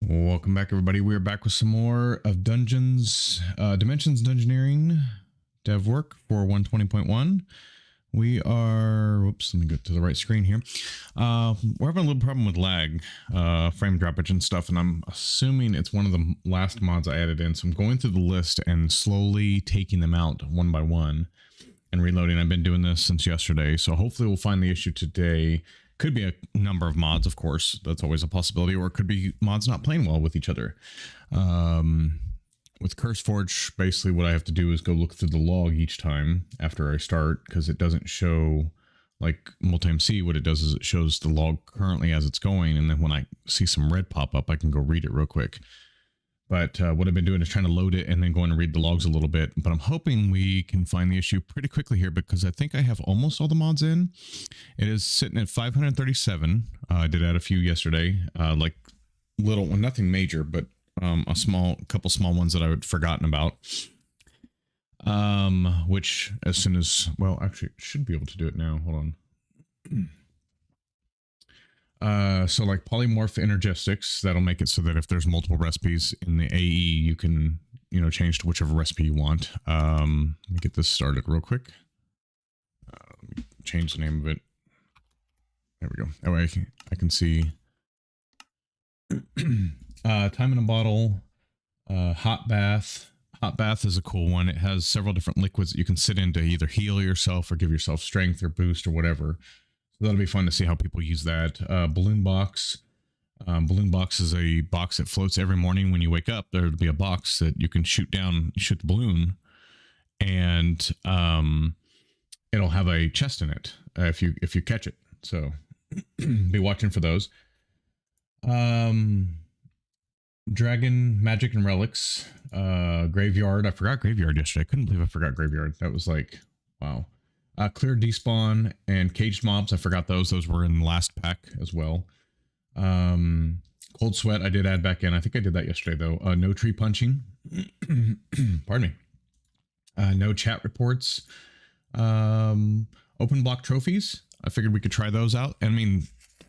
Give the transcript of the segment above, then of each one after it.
Welcome back, everybody. We are back with some more of Dimensions Dungeoneering dev work for 120.1. We are, whoops, let me get to the right screen here. We're having a little problem with lag, frame droppage and stuff, and I'm assuming it's one of the last mods I added in. So I'm going through the list and slowly taking them out one by one and reloading. I've been doing this since yesterday, so hopefully we'll find the issue today. Could be a number of mods, of course. That's always a possibility. Or it could be mods not playing well with each other. With CurseForge, basically what I have to do is go look through the log each time after I start, because it doesn't show, like MultiMC, what it does is it shows the log currently as it's going, and then when I see some red pop up, I can go read it real quick. But what I've been doing is trying to load it and then going to read the logs a little bit. But I'm hoping we can find the issue pretty quickly here, because I think I have almost all the mods in. It is sitting at 537. I did add a few yesterday, like little, well, nothing major, but a couple small ones that I had forgotten about. Which as soon as, well, actually should be able to do it now. Hold on. So like polymorph energistics, that'll make it so that if there's multiple recipes in the AE, you can, change to whichever recipe you want. Let me get this started real quick. Let me change the name of it. There we go. That way I can see. Time in a bottle, hot bath. Hot bath is a cool one. It has several different liquids that you can sit in to either heal yourself or give yourself strength or boost or whatever. So that'll be fun to see how people use that. Balloon box. Balloon box is a box that floats every morning when you wake up. There'll be a box that you can shoot down, shoot the balloon, and it'll have a chest in it if you catch it. So be watching for those. Dragon magic and relics. Graveyard. I forgot graveyard yesterday. I couldn't believe I forgot graveyard. That was like, wow. Clear despawn and caged mobs. I forgot those. Those were in the last pack as well. Cold sweat I did add back in. I think I did that yesterday though. No tree punching. Pardon me. No chat reports. Open block trophies. I figured we could try those out. I mean,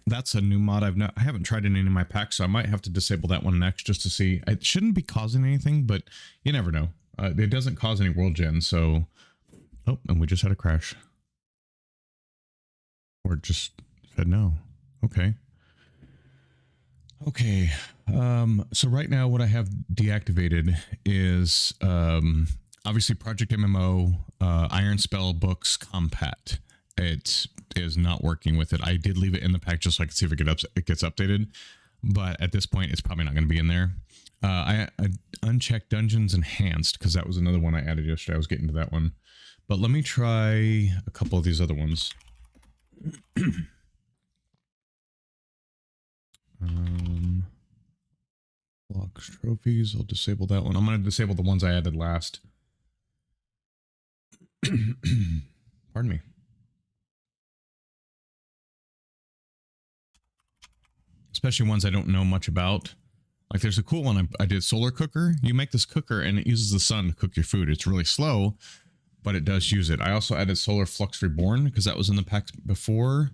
that's a new mod I haven't tried in any of my packs, so I might have to disable that one next just to see. It shouldn't be causing anything, but you never know. It doesn't cause any world gen, so. Oh, and we just had a crash. Or just said no. Okay. Okay. So right now what I have deactivated is obviously Project MMO, Iron Spell Books Compat. It is not working with it. I did leave it in the pack just so I could see if it gets updated, but at this point it's probably not going to be in there. I unchecked Dungeons Enhanced because that was another one I added yesterday. I was getting to that one. But let me try a couple of these other ones. Blocks, trophies. I'll disable that one. I'm going to disable the ones I added last. Pardon me. Especially ones I don't know much about. Like there's a cool one I did, solar cooker. You make this cooker and it uses the sun to cook your food. It's really slow, but it does use it. I also added Solar Flux Reborn because that was in the pack before,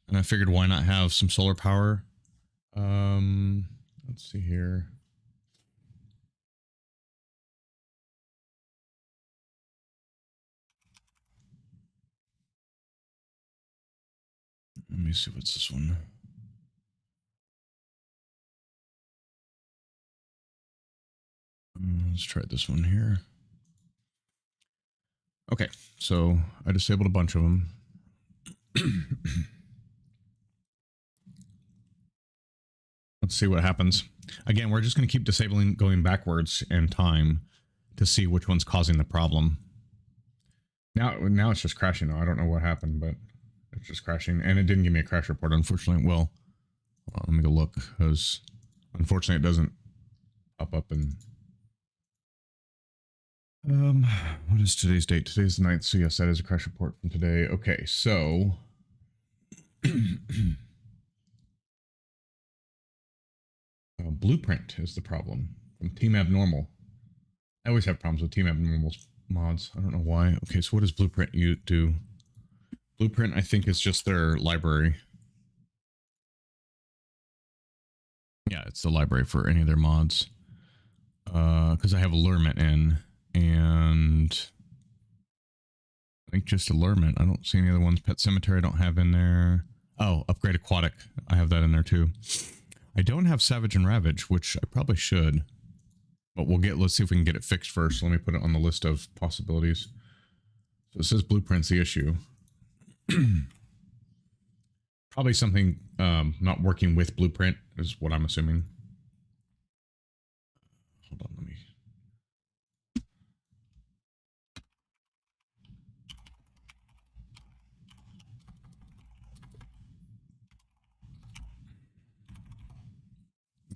and I figured why not have some solar power. Let's see here. Let me see, what's this one? Let's try this one here. Okay, so I disabled a bunch of them. Let's see what happens. Again, we're just going to keep disabling, going backwards in time to see which one's causing the problem. Now it's just crashing. I don't know what happened, but it's just crashing. And it didn't give me a crash report, unfortunately. Well, let me go look, because unfortunately it doesn't pop up and... what is today's date? Today's the 9th, so yes, that is a crash report from today. Okay, so Blueprint is the problem from Team Abnormal. I always have problems with Team Abnormal's mods. I don't know why. Okay, so what does Blueprint do? Blueprint, I think, is just their library. Yeah, it's the library for any of their mods. Because I have allurement in, and I think just allurement. I don't see any other ones. Pet Cemetery I don't have in there. Oh, Upgrade Aquatic. I have that in there too. I don't have Savage and Ravage, which I probably should. But let's see if we can get it fixed first. Let me put it on the list of possibilities. So it says Blueprint's the issue. Probably something not working with Blueprint is what I'm assuming. Hold on, let me...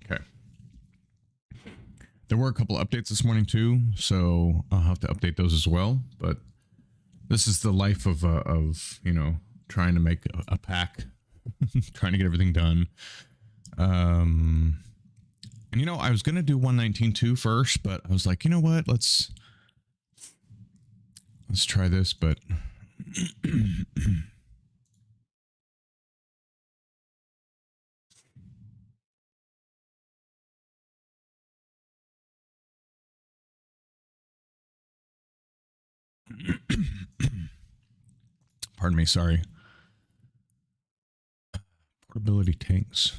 Okay. There were a couple updates this morning too, so I'll have to update those as well. But this is the life of you know, trying to make a pack, trying to get everything done. And you know, I was gonna do 119.2 first, but I was like, you know what, let's try this. But pardon me, sorry. Portability tanks.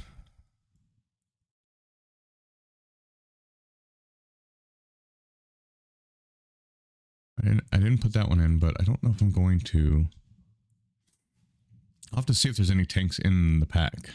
I didn't put that one in, but I don't know if I'm going to. I'll have to see if there's any tanks in the pack.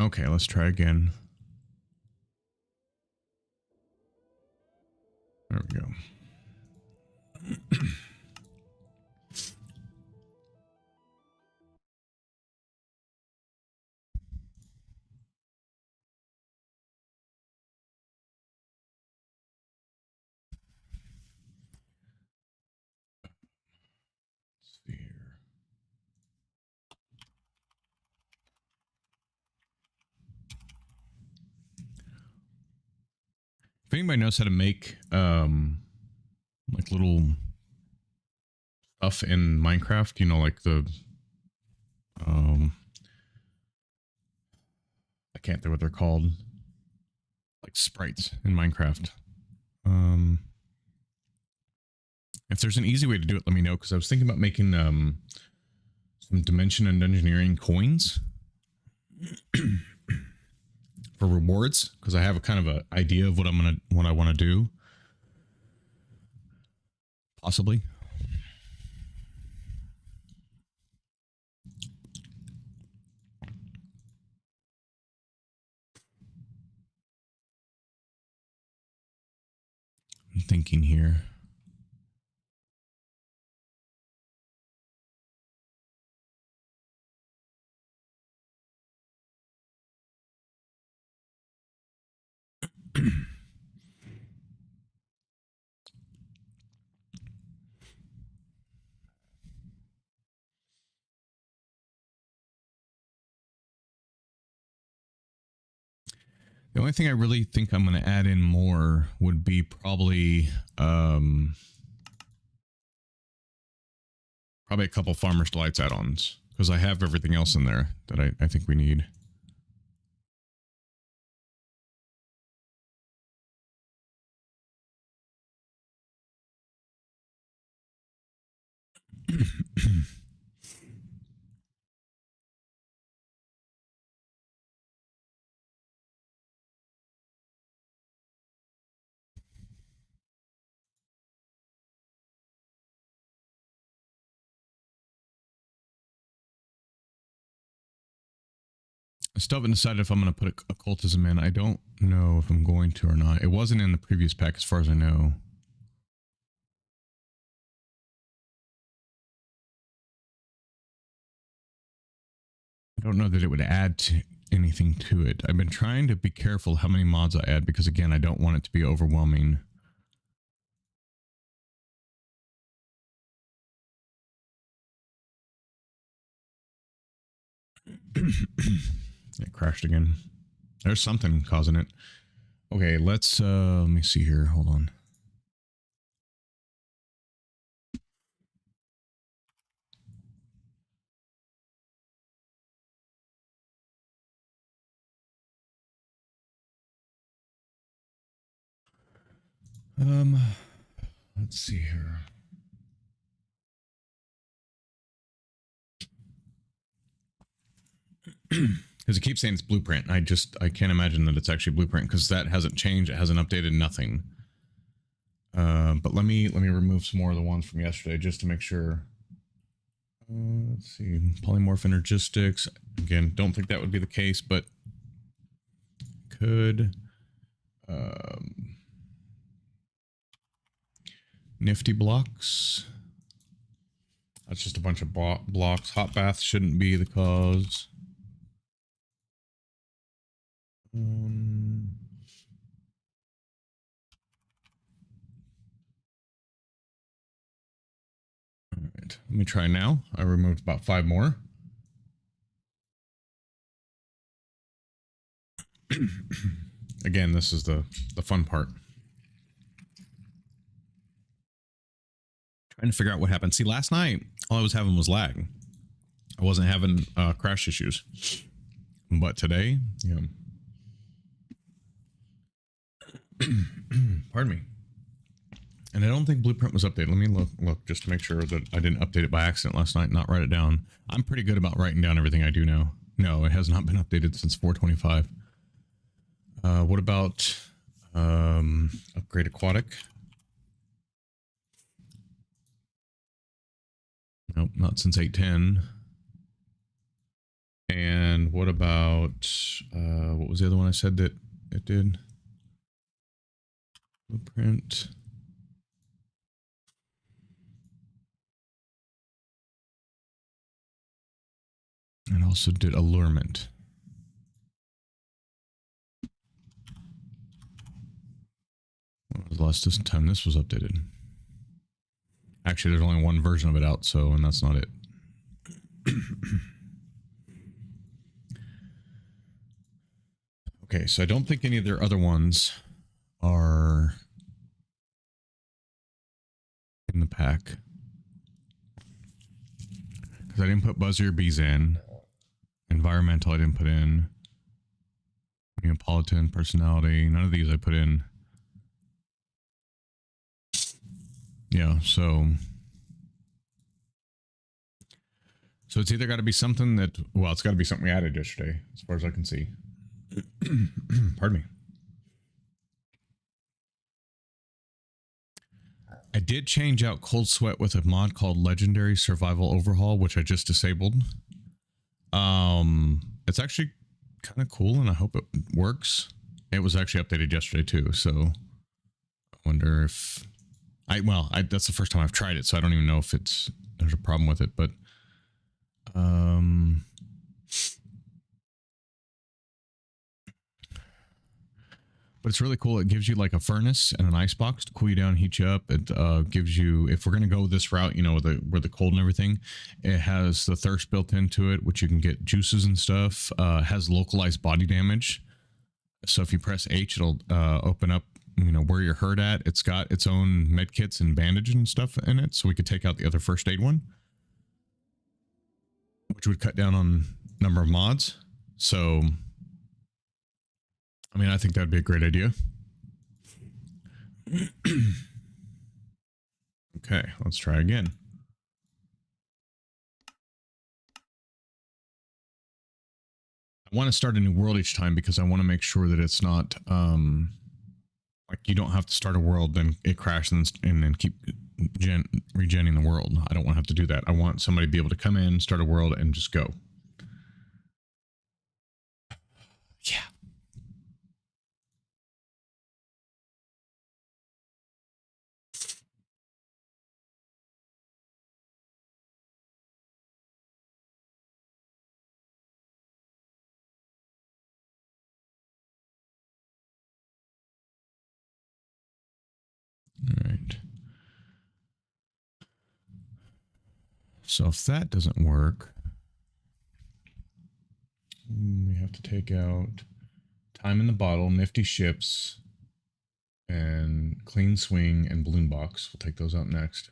Okay, let's try again. There we go. Let's see here. If anybody knows how to make like little stuff in Minecraft, you know, like the I can't think what they're called, like sprites in Minecraft. If there's an easy way to do it, let me know, because I was thinking about making some Dimension and Dungeoneering coins for rewards, because I have a kind of an idea of what I want to do. Possibly. I'm thinking here. The only thing I really think I'm going to add in more would be probably a couple Farmer's Delights add-ons, because I have everything else in there that I think we need. I still haven't decided if I'm going to put occultism in. I don't know if I'm going to or not. It wasn't in the previous pack as far as I know. I don't know that it would add to anything to it. I've been trying to be careful how many mods I add because, again, I don't want it to be overwhelming. It crashed again. There's something causing it. Okay, let's let me see here. Hold on. Let's see here. Because it keeps saying it's blueprint. I can't imagine that it's actually blueprint because that hasn't changed. It hasn't updated nothing. But let me remove some more of the ones from yesterday just to make sure. Let's see, polymorph energistics. Again, don't think that would be the case, but could. Nifty blocks. That's just a bunch of blocks. Hot bath shouldn't be the cause. All right, let me try now. I removed about 5 more. Again, this is the fun part. Trying to figure out what happened. See, last night, all I was having was lag. I wasn't having crash issues. But today, yeah. Pardon me. And I don't think Blueprint was updated. Let me look just to make sure that I didn't update it by accident last night and not write it down. I'm pretty good about writing down everything I do now. No, it has not been updated since 425. What about Upgrade Aquatic? Nope, not since 810. And what about what was the other one I said that it did? Blueprint. And also did Allurement. When was the last time this was updated? Actually, there's only one version of it out, so, and that's not it. Okay, so I don't think any of their other ones are in the pack. Because I didn't put Buzzy or Bees in. Environmental I didn't put in. Neapolitan, Personality, none of these I put in. Yeah, so it's either got to be something that, well, it's got to be something we added yesterday, as far as I can see. Pardon me. I did change out Cold Sweat with a mod called Legendary Survival Overhaul, which I just disabled. It's actually kind of cool, and I hope it works. It was actually updated yesterday too, so I wonder if that's the first time I've tried it, so I don't even know if there's a problem with it, but it's really cool. It gives you like a furnace and an ice box to cool you down, heat you up. It gives you, if we're going to go this route, you know, where the cold and everything, it has the thirst built into it, which you can get juices and stuff. Has localized body damage. So if you press H, it'll open up, you know, where you're hurt at. It's got its own med kits and bandage and stuff in it. So we could take out the other first aid one, which would cut down on number of mods. So I mean, I think that'd be a great idea. Okay, let's try again. I want to start a new world each time because I want to make sure that it's not like you don't have to start a world, then it crashes and then keep regenning the world. I don't want to have to do that. I want somebody to be able to come in, start a world, and just go. So if that doesn't work, we have to take out time in the bottle, nifty ships, and clean swing and balloon box. We'll take those out next.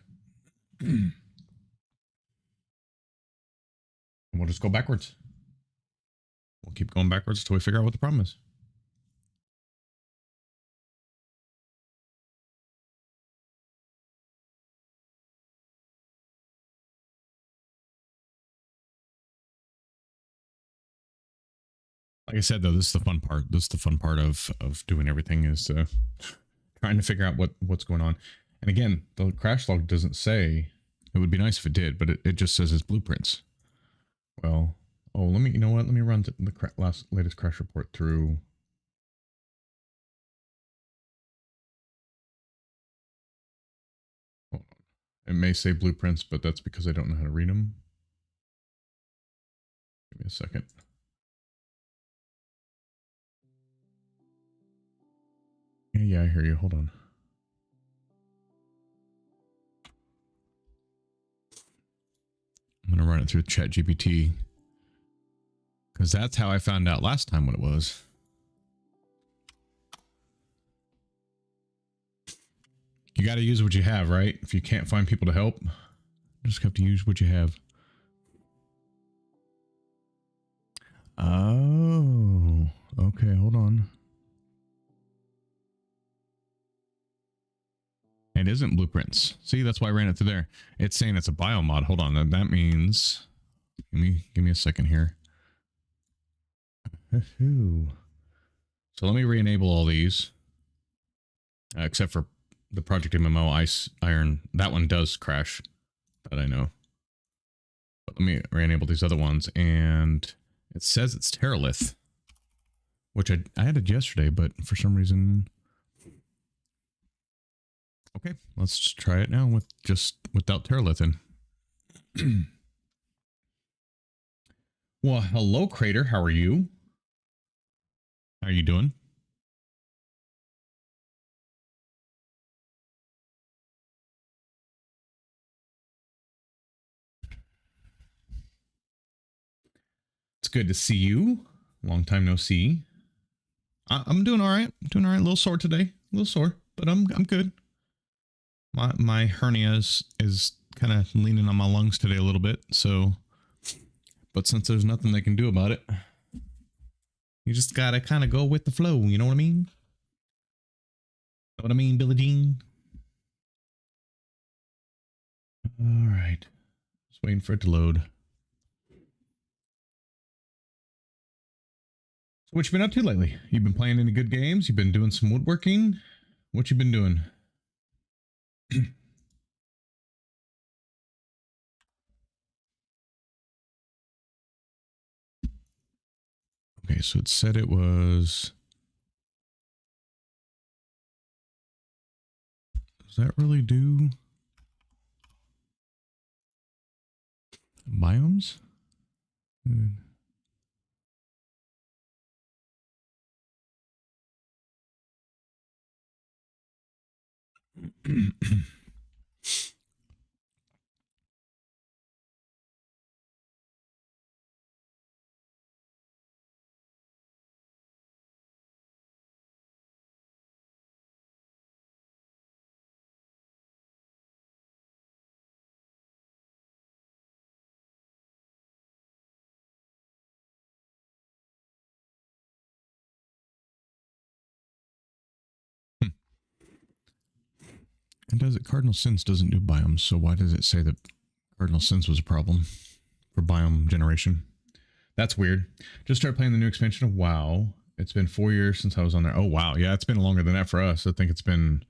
And we'll just go backwards. We'll keep going backwards until we figure out what the problem is. Like I said, though, this is the fun part. This is the fun part of doing everything, is trying to figure out what's going on. And again, the crash log doesn't say. It would be nice if it did, but it just says it's blueprints. Well, oh, let me, you know what? Let me run the latest crash report through. Hold on. It may say blueprints, but that's because I don't know how to read them. Give me a second. Yeah, I hear you. Hold on. I'm going to run it through ChatGPT, because that's how I found out last time what it was. You got to use what you have, right? If you can't find people to help, you just have to use what you have. Oh, okay. Hold on. It isn't blueprints. See, that's why I ran it through there. It's saying it's a biomod. Hold on. That means, give me a second here. So let me re-enable all these, except for the Project MMO Ice Iron. That one does crash, that I know. But let me re-enable these other ones, and it says it's Terralith, which I added yesterday, but for some reason. Okay, let's try it now without Terralith in. Well, hello, Crater. How are you? How are you doing? It's good to see you. Long time no see. I'm doing all right. Doing all right. A little sore today. A little sore, but I'm good. My hernia is kind of leaning on my lungs today a little bit. So, but since there's nothing they can do about it, you just gotta kind of go with the flow. You know what I mean? Know what I mean, Billie Jean? All right. Just waiting for it to load. So what you been up to lately? You been playing any good games? You've been doing some woodworking? What you been doing? Okay, so it said it was. Does that really do biomes? And does it Cardinal Sins doesn't do biomes, so why does it say that Cardinal Sins was a problem for biome generation? That's weird. Just started playing the new expansion of WoW. It's been 4 years since I was on there. Oh, wow. Yeah, it's been longer than that for us. I think it's been,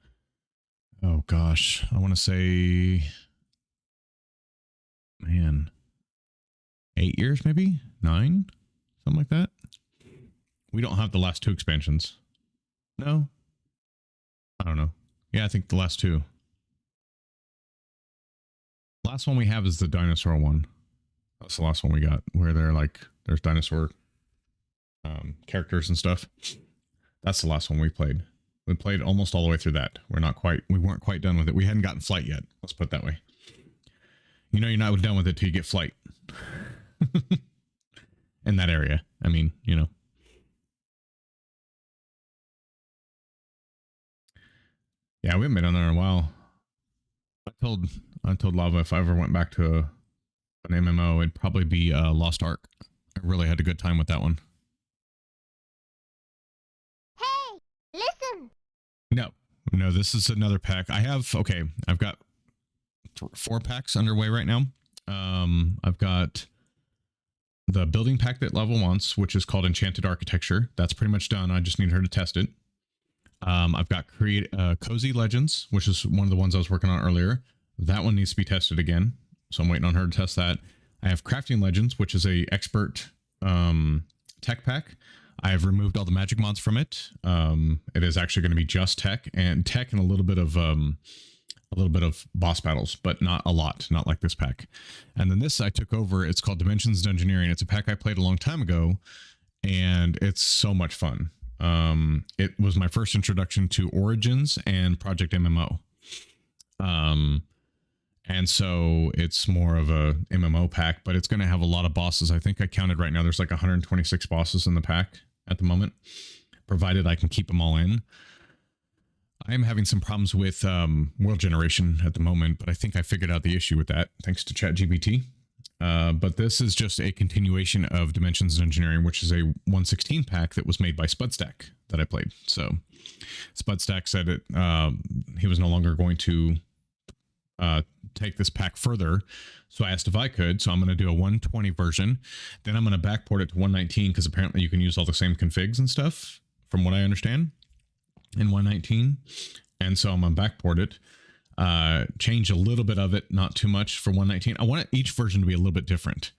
oh gosh, I want to say, man, 8 years maybe? 9? Something like that. We don't have the last 2 expansions. No? I don't know. Yeah, I think the last 2. Last one we have is the dinosaur one. That's the last one we got, where they're like, there's dinosaur characters and stuff. That's the last one we played. We played almost all the way through that. We weren't quite done with it. We hadn't gotten flight yet. Let's put it that way. You know you're not done with it till you get flight. In that area. I mean, you know. Yeah, we haven't been on there in a while. I told Lava if I ever went back to an MMO, it'd probably be Lost Ark. I really had a good time with that one. Hey, listen. No, this is another pack. I've got 4 packs underway right now. I've got the building pack that Lava wants, which is called Enchanted Architecture. That's pretty much done. I just need her to test it. I've got Cozy Legends, which is one of the ones I was working on earlier. That one needs to be tested again, so I'm waiting on her to test that. I have Crafting Legends, which is a expert tech pack. I have removed all the magic mods from it. It is actually going to be just tech and a little bit of boss battles, but not a lot, not like this pack. And then this I took over. It's called Dimensions Dungeoneering. It's a pack I played a long time ago, and it's so much fun. It was my first introduction to Origins and Project MMO. And so it's more of a MMO pack, but it's going to have a lot of bosses. I think I counted right now. There's like 126 bosses in the pack at the moment, provided I can keep them all in. I'm having some problems with world generation at the moment, but I think I figured out the issue with that thanks to ChatGPT. But this is just a continuation of Dimensions Engineering, which is a 116 pack that was made by Spudstack that I played. So Spudstack said he was no longer going to take this pack further. So I asked if I could. So I'm going to do a 120 version. Then I'm going to backport it to 119 because apparently you can use all the same configs and stuff, from what I understand, in 119. And so I'm going to backport it. Change a little bit of it, not too much, for 119. I want each version to be a little bit different.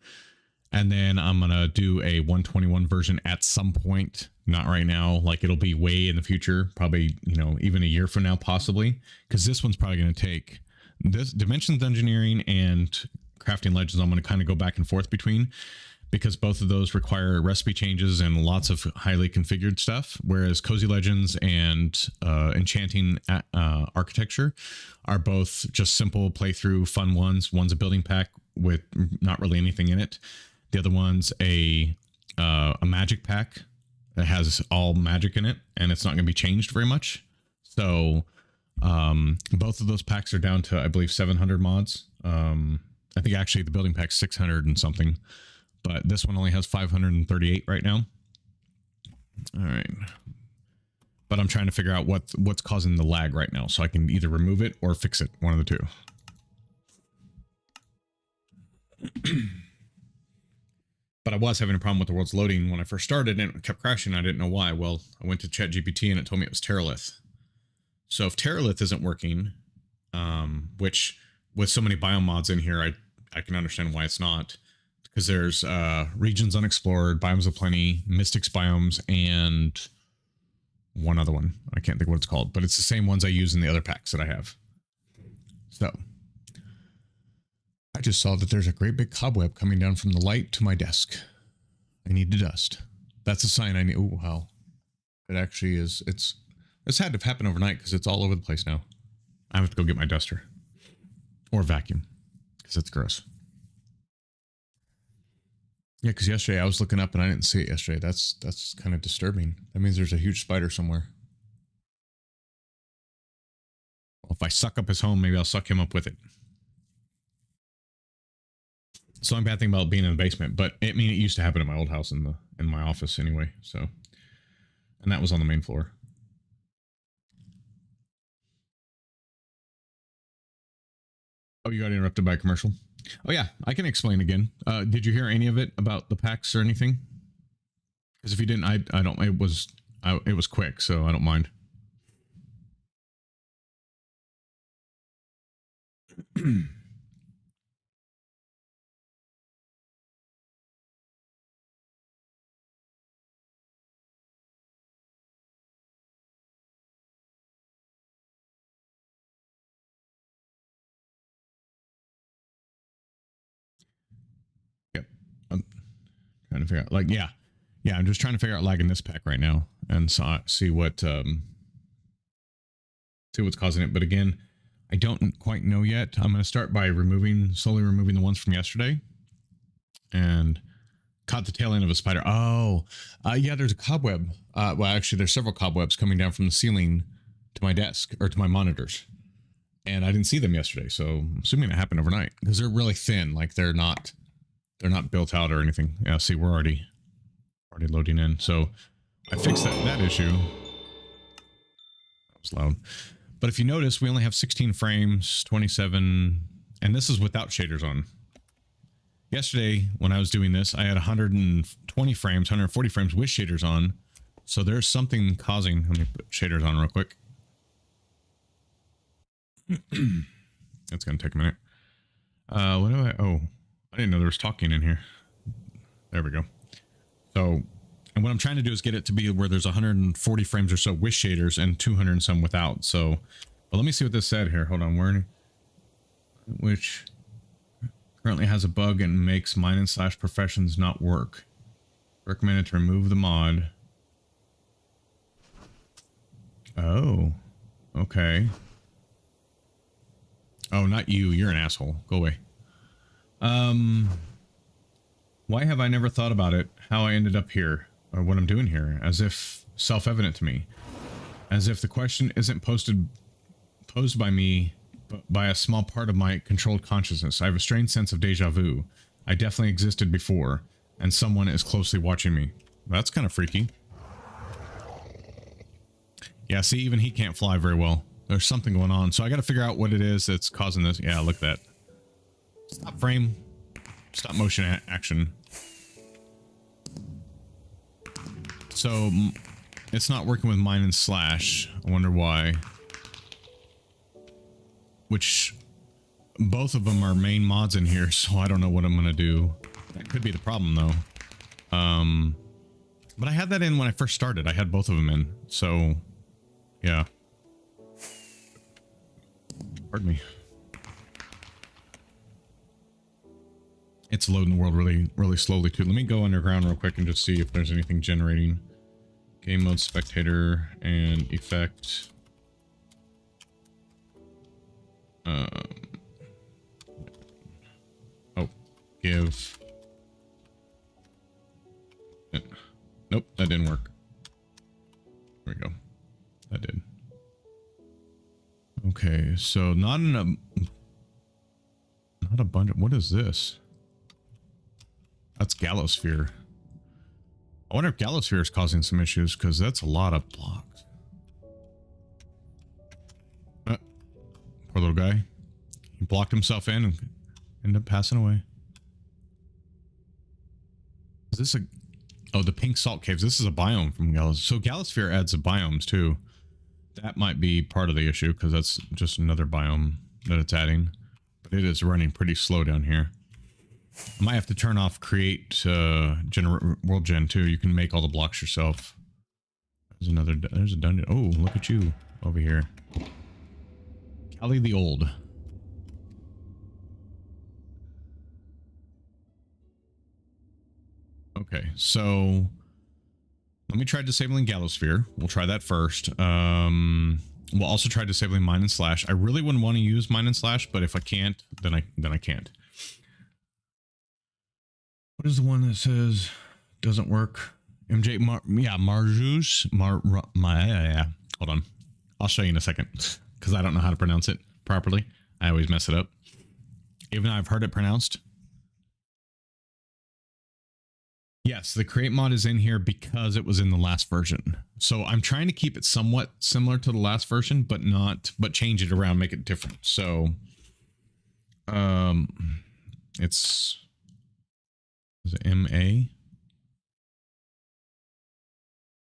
And then I'm going to do a 121 version at some point, not right now. Like it'll be way in the future, probably, you know, even a year from now, possibly, because this one's probably going to take this Dimensions Engineering and Crafting Legends. I'm going to kind of go back and forth between, because both of those require recipe changes and lots of highly configured stuff, whereas Cozy Legends and Enchanting Architecture are both just simple playthrough fun ones. One's a building pack with not really anything in it. The other one's a magic pack that has all magic in it, and it's not going to be changed very much. So both of those packs are down to, I believe, 700 mods. I think actually the building pack's 600 and something. But this one only has 538 right now. All right. But I'm trying to figure out what's causing the lag right now, so I can either remove it or fix it, one of the two. But I was having a problem with the world's loading when I first started, and it kept crashing. I didn't know why. Well, I went to ChatGPT and it told me it was Terralith. So if Terralith isn't working, which with so many biome mods in here, I can understand why it's not. Because there's regions unexplored, biomes of plenty, mystics biomes, and one other one. I can't think what it's called, but it's the same ones I use in the other packs that I have. So I just saw that there's a great big cobweb coming down from the light to my desk. I need to dust. That's a sign I need. Oh, wow. It actually is. It's had to happen overnight because it's all over the place now. I have to go get my duster. Or vacuum. Because it's gross. Yeah, because yesterday I was looking up and I didn't see it yesterday. That's kind of disturbing. That means there's a huge spider somewhere. Well, if I suck up his home, maybe I'll suck him up with it. It's the only bad thing about being in the basement, but it used to happen in my old house in my office anyway. So, and that was on the main floor. Oh, you got interrupted by a commercial? Oh yeah, I can explain again. Did you hear any of it about the packs or anything? Because if you didn't, I don't. It was quick, so I don't mind. Yep. I'm trying to figure out, like, yeah, I'm just trying to figure out lag in this pack right now and see what's causing it. But again, I don't quite know yet. I'm going to start by slowly removing the ones from yesterday. And caught the tail end of a spider. Oh, yeah, there's a cobweb. Well, actually, there's several cobwebs coming down from the ceiling to my desk or to my monitors. And I didn't see them yesterday, so I'm assuming it happened overnight because they're really thin. Like they're not built out or anything. Yeah, see, we're already loading in. So I fixed that issue. That was loud. But if you notice, we only have 16 frames, 27, and this is without shaders on. Yesterday, when I was doing this, I had 120 frames, 140 frames with shaders on. So there's something causing... Let me put shaders on real quick. It's going to take a minute. What do I... Oh, I didn't know there was talking in here. There we go. So, and what I'm trying to do is get it to be where there's 140 frames or so with shaders and 200 and some without. So, but let me see what this said here. Hold on. Which... currently has a bug and makes mine/professions not work. Recommended to remove the mod. Oh, okay. Oh, not you. You're an asshole. Go away. Why have I never thought about it? How I ended up here or what I'm doing here, as if self-evident to me, as if the question isn't posed by me, but by a small part of my controlled consciousness. I have a strange sense of deja vu. I definitely existed before, and someone is closely watching me. That's kind of freaky. Yeah, see, even he can't fly very well. There's something going on, so I got to figure out what it is that's causing this. Yeah, look at that. Stop frame. Stop motion action. So, it's not working with mine and slash. I wonder why. Which, both of them are main mods in here, so I don't know what I'm going to do. That could be the problem, though. But I had that in when I first started. I had both of them in, so, yeah. Pardon me. It's loading the world really, really slowly, too. Let me go underground real quick and just see if there's anything generating. Game mode, spectator, and effect. Oh, give. Nope, that didn't work. There we go. That did. Okay, so not a bunch of, what is this? That's Gallosphere. I wonder if Gallosphere is causing some issues, because that's a lot of blocks. Poor little guy. He blocked himself in and ended up passing away. Is this a... Oh, the pink salt caves. This is a biome from Gallosphere. So Gallosphere adds the biomes too. That might be part of the issue, because that's just another biome that it's adding. But it is running pretty slow down here. I might have to turn off create world gen too. You can make all the blocks yourself. There's a dungeon. Oh, look at you over here. Callie the Old. Okay, so let me try disabling Gallosphere. We'll try that first. We'll also try disabling mine and slash. I really wouldn't want to use mine and slash, but if I can't, then I can't. What is the one that says doesn't work? MJ Marjus. Hold on. I'll show you in a second because I don't know how to pronounce it properly. I always mess it up. Even though I've heard it pronounced. Yes, the create mod is in here because it was in the last version. So I'm trying to keep it somewhat similar to the last version, but change it around, make it different. So is it MA?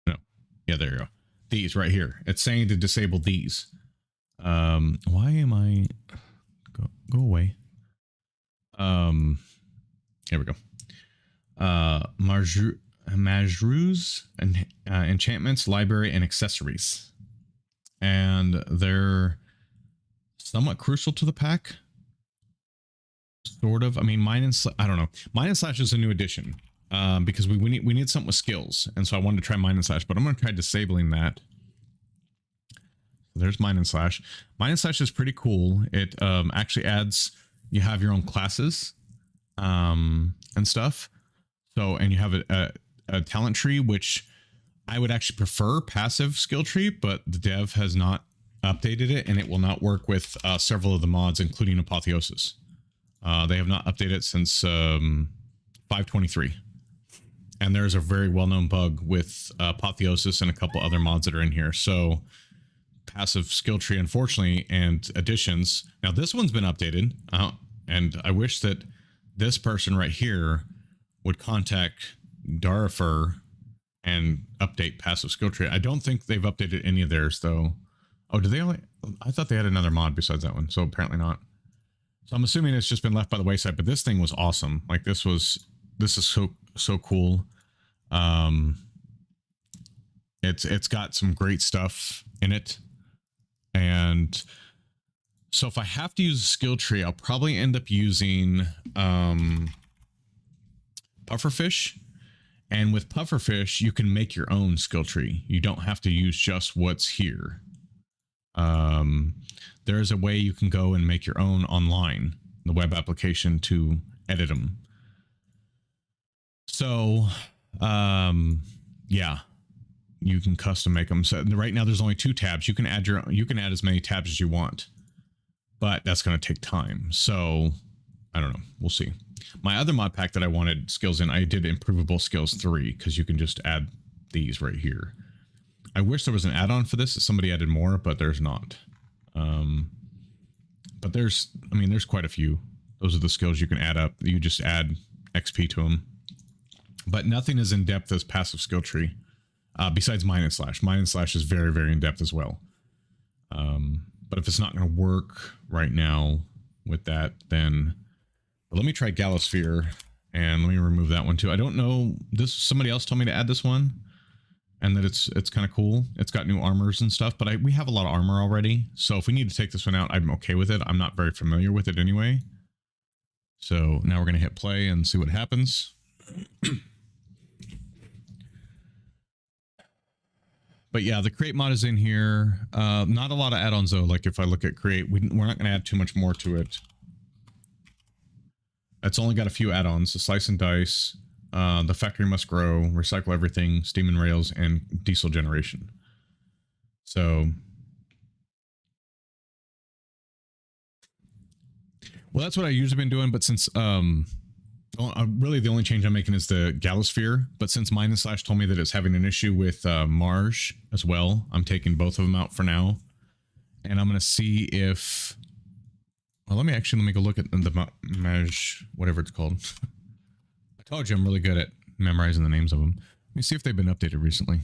No. Yeah, there you go. These right here. It's saying to disable these. Why am I go away? Here we go. Majru's and enchantments, library, and accessories. And they're somewhat crucial to the pack. Sort of. I mean, I don't know. Mine and slash is a new addition. Because we need something with skills. And so I wanted to try mine and slash, but I'm going to try disabling that. there's Mine and Slash. Mine and Slash is pretty cool. It actually adds, you have your own classes and stuff. So, and you have a talent tree, which I would actually prefer passive skill tree, but the dev has not updated it, and it will not work with several of the mods, including Apotheosis. They have not updated it since 5.23. And there's a very well-known bug with Apotheosis and a couple other mods that are in here. So passive skill tree, unfortunately, and additions. Now this one's been updated, and I wish that this person right here would contact Darifer and update passive skill tree. I don't think they've updated any of theirs though. Oh, do they only? I thought they had another mod besides that one, so apparently not. So I'm assuming it's just been left by the wayside. But this thing was awesome. Like this is so cool. It's got some great stuff in it, and so if I have to use a skill tree, I'll probably end up using pufferfish. And with pufferfish, you can make your own skill tree. You don't have to use just what's here. There's a way you can go and make your own online, the web application, to edit them. So, yeah, you can custom make them. So right now there's only 2 tabs. You can add as many tabs as you want, but that's going to take time. So I don't know. We'll see. My other mod pack that I wanted skills in, I did Improvable Skills 3, because you can just add these right here. I wish there was an add-on for this, that somebody added more, but there's not. But there's quite a few. Those are the skills you can add up. You just add XP to them. But nothing as in-depth as passive skill tree, besides Mine and Slash. Mine and Slash is very, very in-depth as well. But if it's not going to work right now with that, then... But let me try Galosphere, and let me remove that one too. I don't know, somebody else told me to add this one, and that it's kind of cool. It's got new armors and stuff, but we have a lot of armor already. So if we need to take this one out, I'm okay with it. I'm not very familiar with it anyway. So now we're going to hit play and see what happens. But yeah, the create mod is in here. Not a lot of add-ons though. Like if I look at create, we're not going to add too much more to it. It's only got a few add-ons: the slice and dice, the factory must grow, recycle everything, steam and rails, and diesel generation. So, well, that's what I usually been doing. But since really the only change I'm making is the Galosphere. But since Mine and Slash told me that it's having an issue with Marge as well, I'm taking both of them out for now, and I'm going to see if. Well, let me go look at the Maj, whatever it's called. I told you I'm really good at memorizing the names of them. Let me see if they've been updated recently.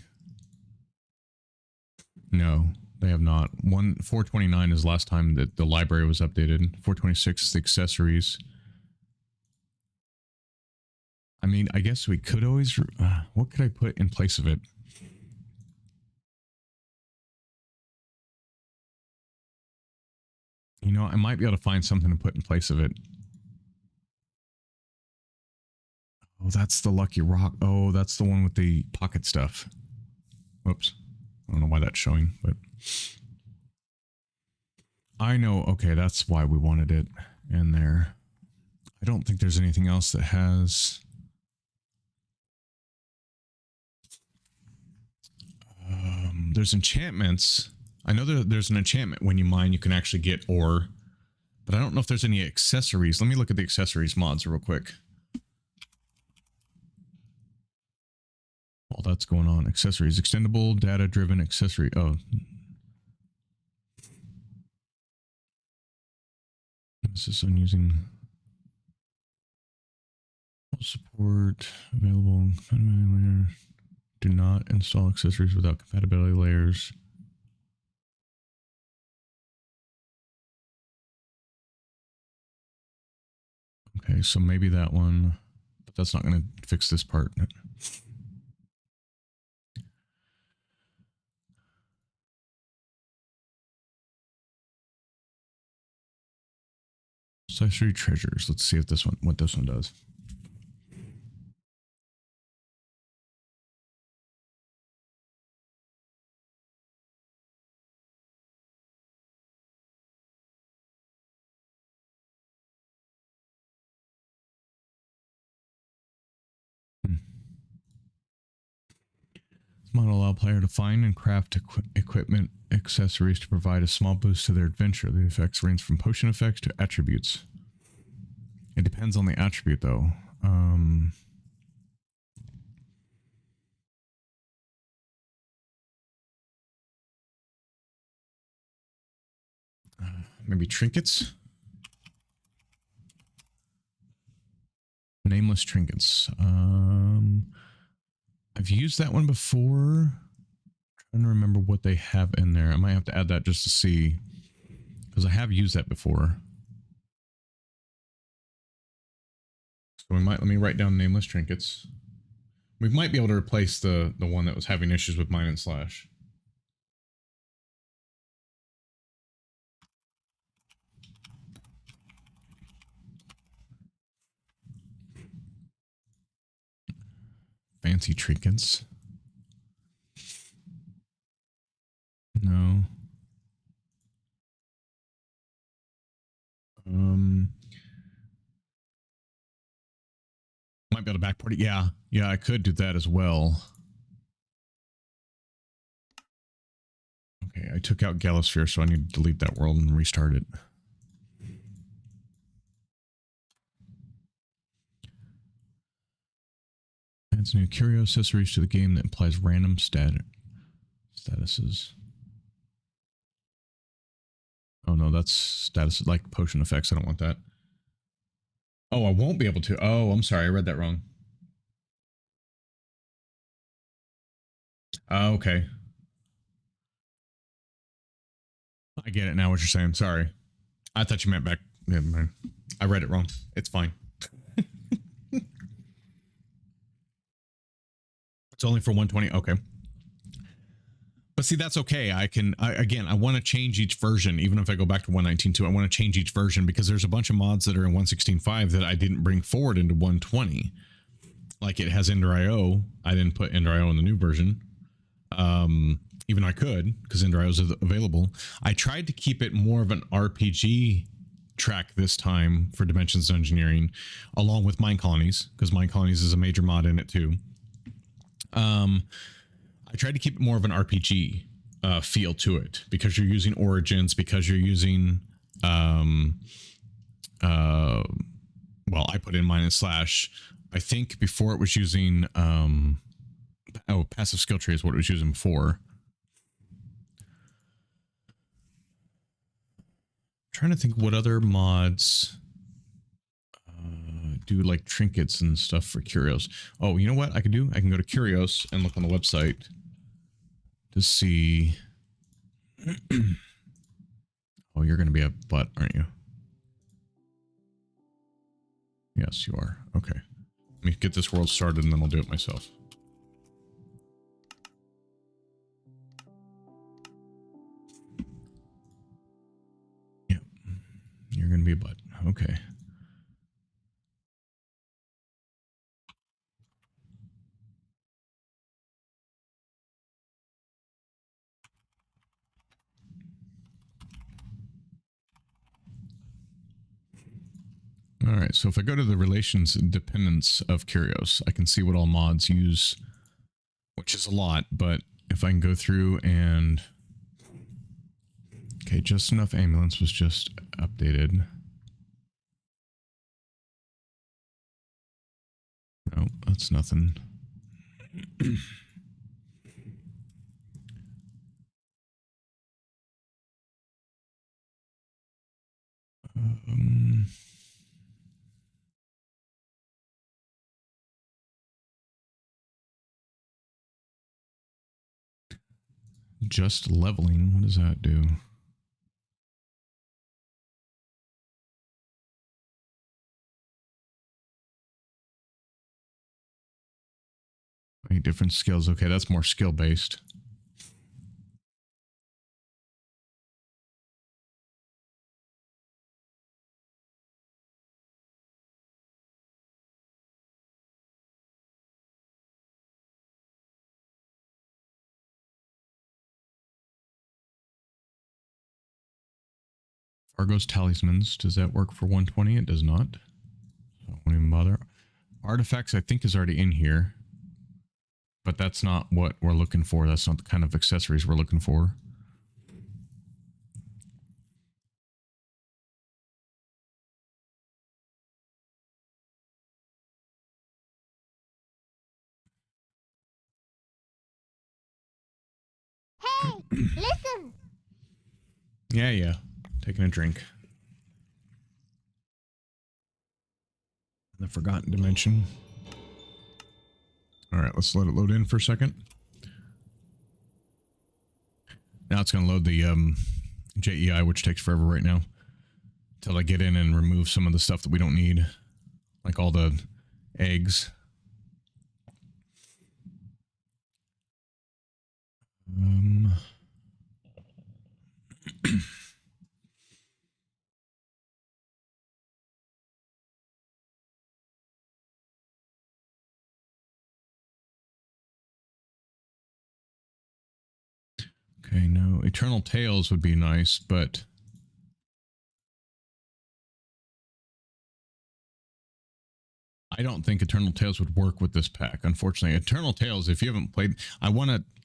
No, they have not. 429 is last time that the library was updated. 426 is the accessories. I mean, I guess we could always... what could I put in place of it? You know, I might be able to find something to put in place of it. Oh, that's the Lucky Rock. Oh, that's the one with the pocket stuff. Whoops. I don't know why that's showing, but... I know. Okay, that's why we wanted it in there. I don't think there's anything else that has... there's enchantments. I know there's an enchantment when you mine, you can actually get ore, but I don't know if there's any accessories. Let me look at the accessories mods real quick. While that's going on, accessories, extendable, data-driven accessory. Oh. This is on using support available. Do not install accessories without compatibility layers. Okay, so maybe that one, but that's not going to fix this part. Accessory treasures. Let's see if what this one does. mod will allow player to find and craft equipment accessories to provide a small boost to their adventure. The effects range from potion effects to attributes. It depends on the attribute, though. Maybe trinkets? Nameless trinkets. I've used that one before. Trying to remember what they have in there. I might have to add that just to see, because I have used that before. So we might, let me write down nameless trinkets. We might be able to replace the one that was having issues with mine and slash. Fancy trinkets. No. Might be able to backport it. Yeah. Yeah, I could do that as well. Okay, I took out Galosphere, so I need to delete that world and restart it. Adds new curio accessories to the game that implies random statuses. Oh no, that's status like potion effects. I don't want that. Oh, I won't be able to. Oh, I'm sorry. I read that wrong. Oh, okay. I get it now what you're saying. Sorry. I thought you meant back. Yeah, man. I read it wrong. It's fine. It's only for 120. Okay. But see, that's okay. Again, I want to change each version. Even if I go back to 119.2, I want to change each version because there's a bunch of mods that are in 116.5 that I didn't bring forward into 120. Like it has Ender.io. I didn't put Ender.io in the new version. Even though I could, because Ender.io is available. I tried to keep it more of an RPG track this time for Dimensions Dungeoneering, along with Mine Colonies, because Mine Colonies is a major mod in it too. I tried to keep it more of an RPG feel to it because you're using origins, because you're using well, I put in mine and slash. I think before it was using passive skill tree is what it was using before. Trying to think what other mods do like trinkets and stuff for curios. Oh, you know what I can do? I can go to Curios and look on the website to see. Oh, you're going to be a butt, aren't you? Yes, you are. Okay. Let me get this world started and then I'll do it myself. Yep. You're going to be a butt. Okay. All right, so if I go to the relations and dependence of Curios, I can see what all mods use, which is a lot, but if I can go through and... Okay, just enough ambulance was just updated. No, that's nothing. Just leveling, what does that do? Wait, different skills. Okay, that's more skill based. Fargo's talismans, does that work for 120? It does not. So I won't even bother. Artifacts, I think, is already in here. But that's not what we're looking for. That's not the kind of accessories we're looking for. Hey, listen. Yeah. Taking a drink. The forgotten dimension. All right, let's let it load in for a second. Now it's going to load the JEI, which takes forever right now. Until I get in and remove some of the stuff that we don't need. Like all the eggs. Okay, no. Eternal Tales would be nice, but... I don't think Eternal Tales would work with this pack, unfortunately. Eternal Tales, if you haven't played... I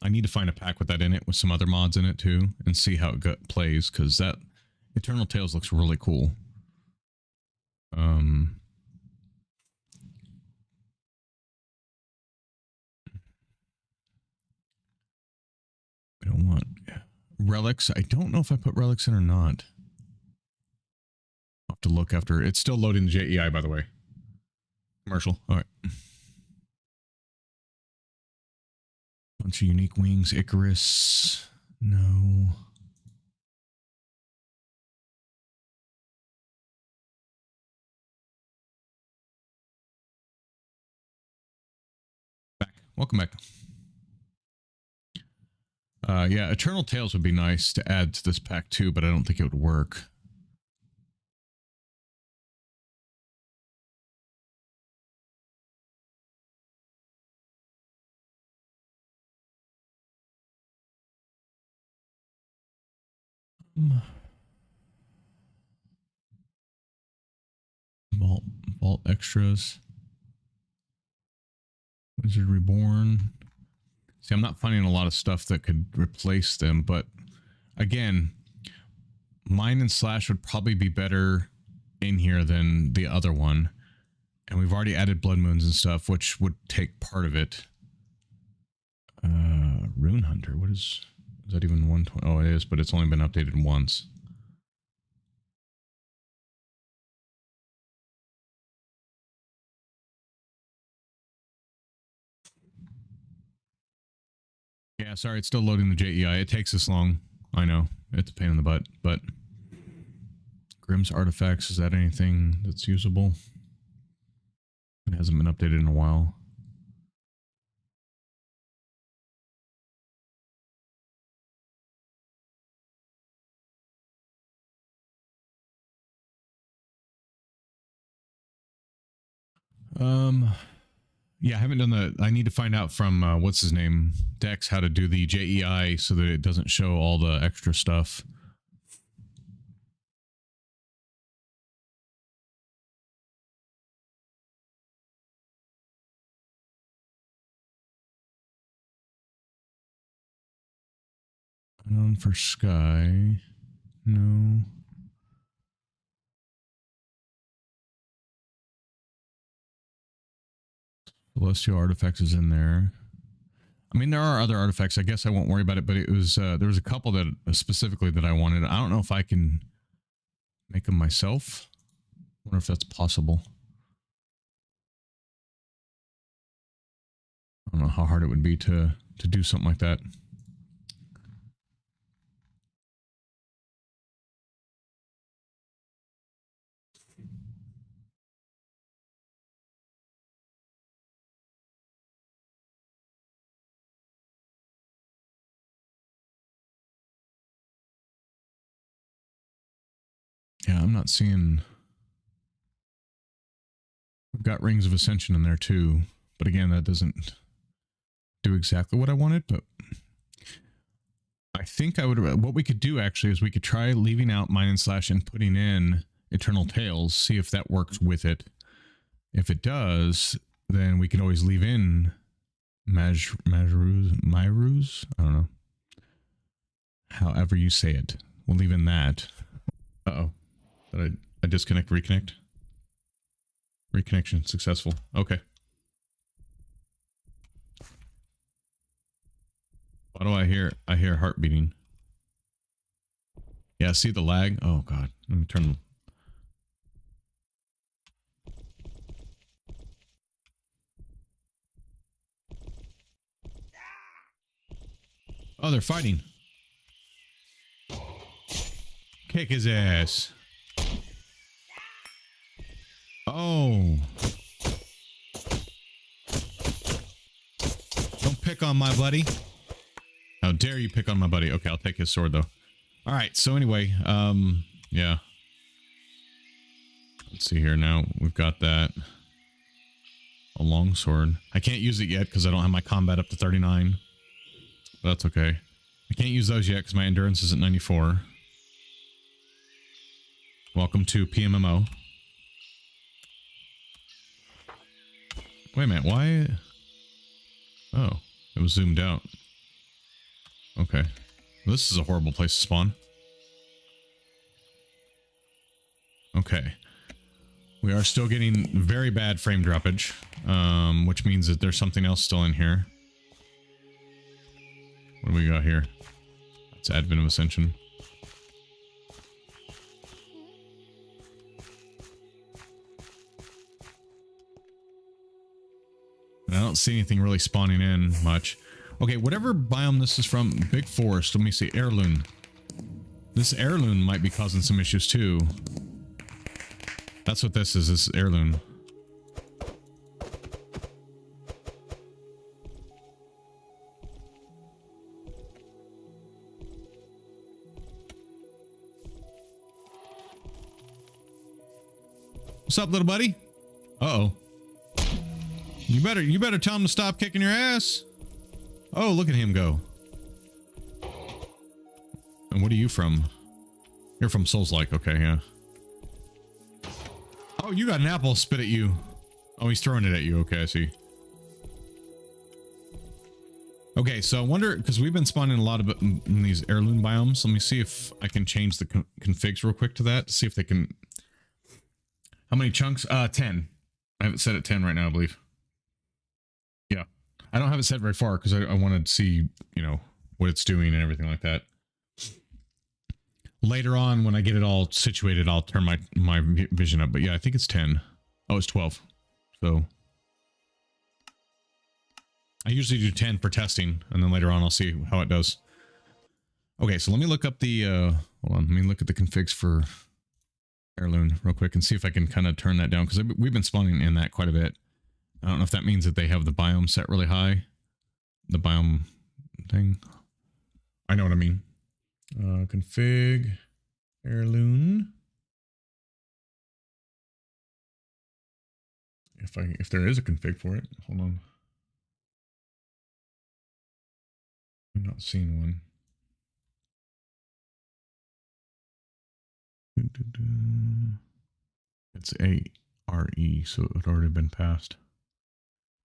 need to find a pack with that in it, with some other mods in it too, and see how it plays, because that... Eternal Tales looks really cool. I don't want... Relics. I don't know if I put relics in or not. I'll have to look after... It's still loading the JEI, by the way. Commercial. All right. Bunch of unique wings. Icarus. No. Back. Welcome back. Yeah, Eternal Tales would be nice to add to this pack too, but I don't think it would work. Vault extras. Wizard Reborn. See, I'm not finding a lot of stuff that could replace them, but again, Mine and Slash would probably be better in here than the other one. And we've already added Blood Moons and stuff, which would take part of it. Rune Hunter, what is that even 120? Oh, it is, but it's only been updated once. Yeah, sorry, it's still loading the JEI. It takes this long. I know. It's a pain in the butt, but... Grimm's Artifacts, is that anything that's usable? It hasn't been updated in a while. Yeah, I haven't done the... I need to find out from, what's his name? Dex, how to do the JEI so that it doesn't show all the extra stuff. For Sky. No. Celestial Artifacts is in there. I mean, there are other artifacts. I guess I won't worry about it, but it was there was a couple that specifically that I wanted. I don't know if I can make them myself. I wonder if that's possible. I don't know how hard it would be to do something like that. Yeah, I'm not seeing... We've got Rings of Ascension in there too. But again, that doesn't do exactly what I wanted, but... I think I would... What we could do actually is we could try leaving out Mine and Slash and putting in Eternal Tales, see if that works with it. If it does, then we can always leave in Myrus? I don't know. However you say it. We'll leave in that. Uh-oh. Did I disconnect, reconnect? Reconnection successful. Okay. What do I hear? I hear heart beating. Yeah, see the lag? Oh god. Let me turn. Oh, they're fighting. Kick his ass. Oh. Don't pick on my buddy. How dare you pick on my buddy? Okay, I'll take his sword though. All right, so anyway, yeah. Let's see here now. We've got that. A long sword. I can't use it yet because I don't have my combat up to 39. But that's okay. I can't use those yet because my endurance is at 94. Welcome to PMMO. Wait a minute, why? Oh, it was zoomed out. Okay. Well, this is a horrible place to spawn. Okay. We are still getting very bad frame droppage, which means that there's something else still in here. What do we got here? It's Advent of Ascension. And I don't see anything really spawning in much. Okay, whatever biome this is from, big forest. Let me see, heirloom. This heirloom might be causing some issues too. That's what this is heirloom. What's up, little buddy? Uh-oh. You better tell him to stop kicking your ass. Oh, look at him go. And what are you from? You're from Souls-like, okay, yeah. Oh, you got an apple spit at you. Oh, he's throwing it at you. Okay, I see. Okay, so I wonder, because we've been spawning a lot of it in these heirloom biomes. Let me see if I can change the configs real quick to that to see if they can. How many chunks? 10. I have it set at 10 right now, I believe. Yeah. I don't have it set very far because I wanted to see, you know, what it's doing and everything like that. Later on, when I get it all situated, I'll turn my vision up. But yeah, I think it's 10. Oh, it's 12. So I usually do 10 for testing, and then later on I'll see how it does. Okay, so let me look up the hold on, let me look at the configs for heirloom real quick and see if I can kind of turn that down, because we've been spawning in that quite a bit. I don't know if that means that they have the biome set really high. The biome thing. I know what I mean. Config heirloom. If there is a config for it, hold on. I'm not seeing one. It's ARE, so it had already been passed.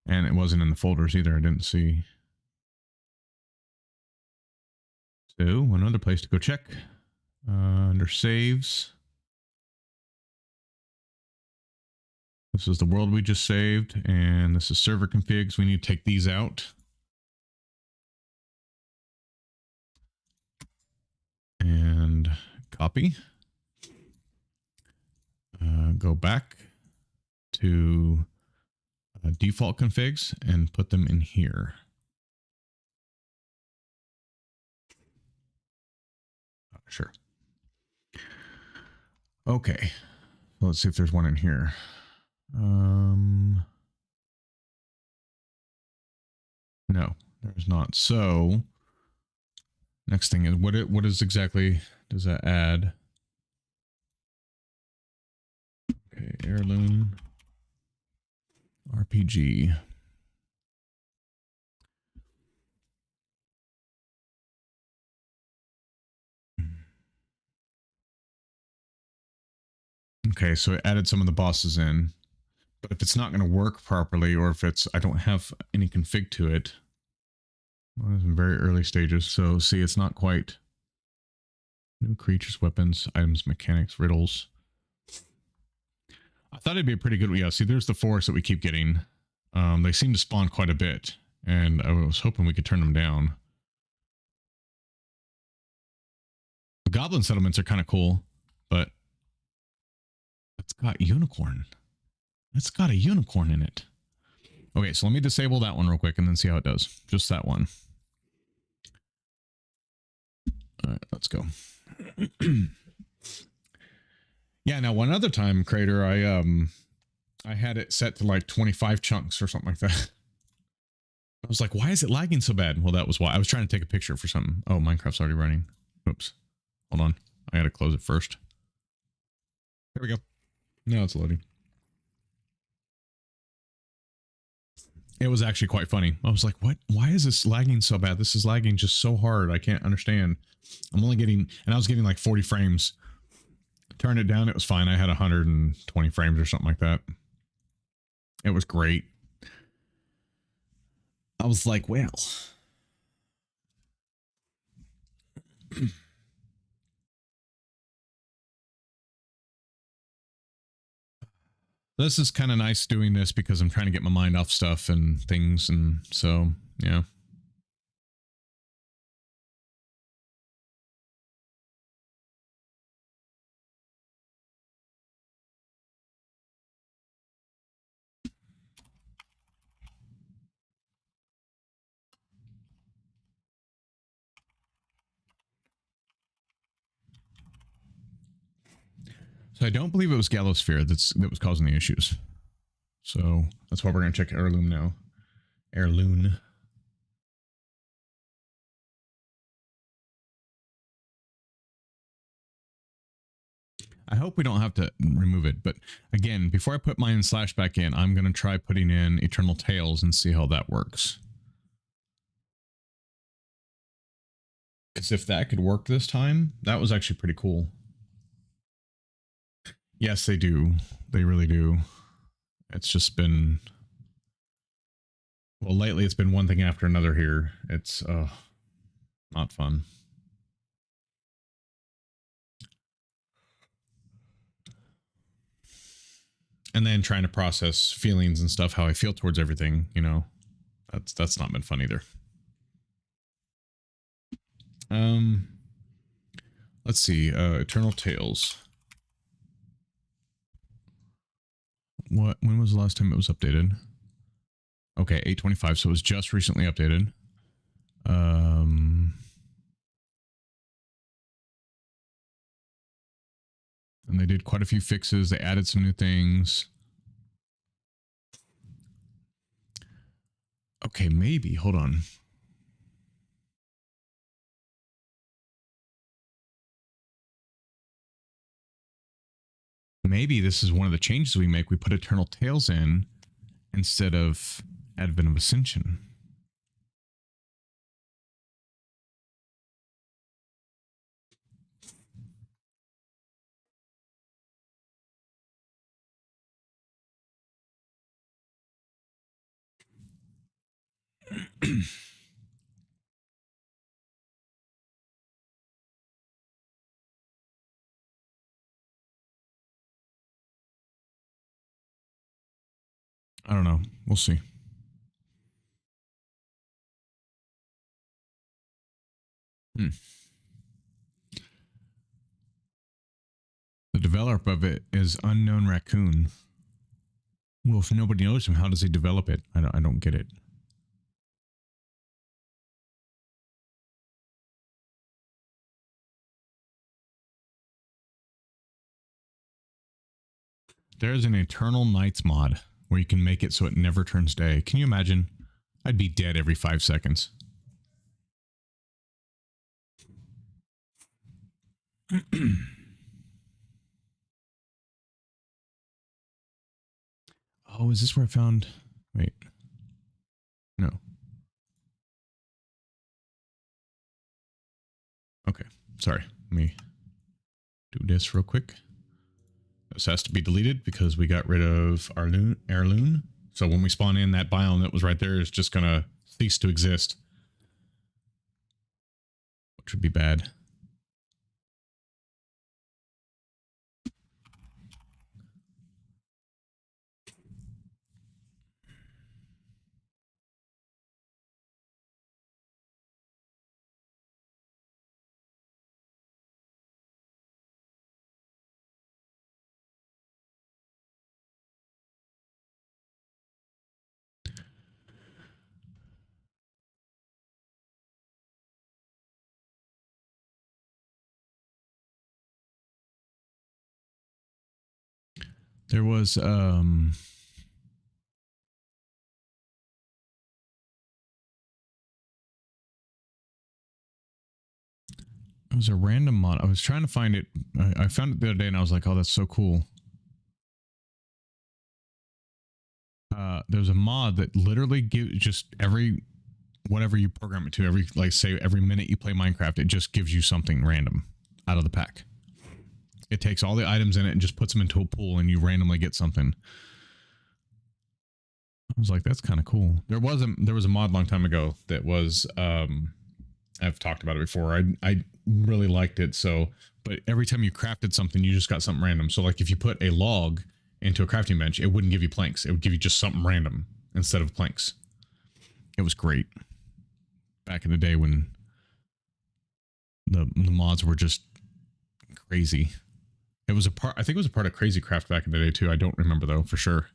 And it wasn't in the folders either, I didn't see. So, another place to go check. Under saves. This is the world we just saved, and this is server configs. We need to take these out. And copy. Go back to default configs and put them in here. Sure. Okay. Let's see if there's one in here. No, there's not. So next thing is what is exactly does that add? Okay, heirloom RPG. Okay, so it added some of the bosses in. But if it's not going to work properly, or if it's I don't have any config to it, well, it's in very early stages. So see, it's not quite new creatures, weapons, items, mechanics, riddles. I thought it'd be a pretty good one. Yeah, see, there's the forest that we keep getting. They seem to spawn quite a bit, and I was hoping we could turn them down. The goblin settlements are kind of cool, but it's got unicorn. It's got a unicorn in it. Okay, so let me disable that one real quick and then see how it does. Just that one. All right, let's go. Yeah, now one other time, Crater, I had it set to like 25 chunks or something like that. I was like, why is it lagging so bad? Well, that was why. I was trying to take a picture for something. Oh, Minecraft's already running. Oops. Hold on. I gotta close it first. There we go. Now it's loading. It was actually quite funny. I was like, what? Why is this lagging so bad? This is lagging just so hard. I can't understand. I'm only getting, and I was getting like 40 frames. Turned it down. It was fine. I had 120 frames or something like that. It was great. I was like, well. This is kind of nice doing this because I'm trying to get my mind off stuff and things. And so, yeah. So I don't believe it was Gallosphere that was causing the issues. So that's why we're going to check Heirloom now. Heirloom. I hope we don't have to remove it. But again, before I put mine slash back in, I'm going to try putting in Eternal Tales and see how that works. Because if that could work this time, that was actually pretty cool. Yes, they do. They really do. It's just been... Well, lately it's been one thing after another here. It's not fun. And then trying to process feelings and stuff, how I feel towards everything, you know, that's not been fun either. Let's see, Eternal Tales. When was the last time it was updated? Okay, 825, so it was just recently updated. And they did quite a few fixes. They added some new things. Okay, maybe, hold on. Maybe this is one of the changes we make. We put Eternal Tales in instead of Advent of Ascension. I don't know. We'll see. The developer of it is Unknown Raccoon. Well, if nobody knows him, how does he develop it? I don't get it. There's an Eternal Nights mod where you can make it so it never turns day. Can you imagine? I'd be dead every 5 seconds. Oh, is this where I found... Wait. No. Okay. Sorry. Let me do this real quick. This has to be deleted because we got rid of our heirloom. So when we spawn in, that biome that was right there is just going to cease to exist. Which would be bad. There was it was a random mod. I was trying to find it. I found it the other day and I was like, oh, that's so cool. There's a mod that literally gives just whatever you program it to, every minute you play Minecraft, it just gives you something random out of the pack. It takes all the items in it and just puts them into a pool and you randomly get something. I was like, that's kind of cool. There was a mod a long time ago that was, I've talked about it before. I really liked it. So, but every time you crafted something, you just got something random. So like if you put a log into a crafting bench, it wouldn't give you planks. It would give you just something random instead of planks. It was great. Back in the day when the mods were just crazy. It was I think it was a part of Crazy Craft back in the day too. I don't remember though, for sure.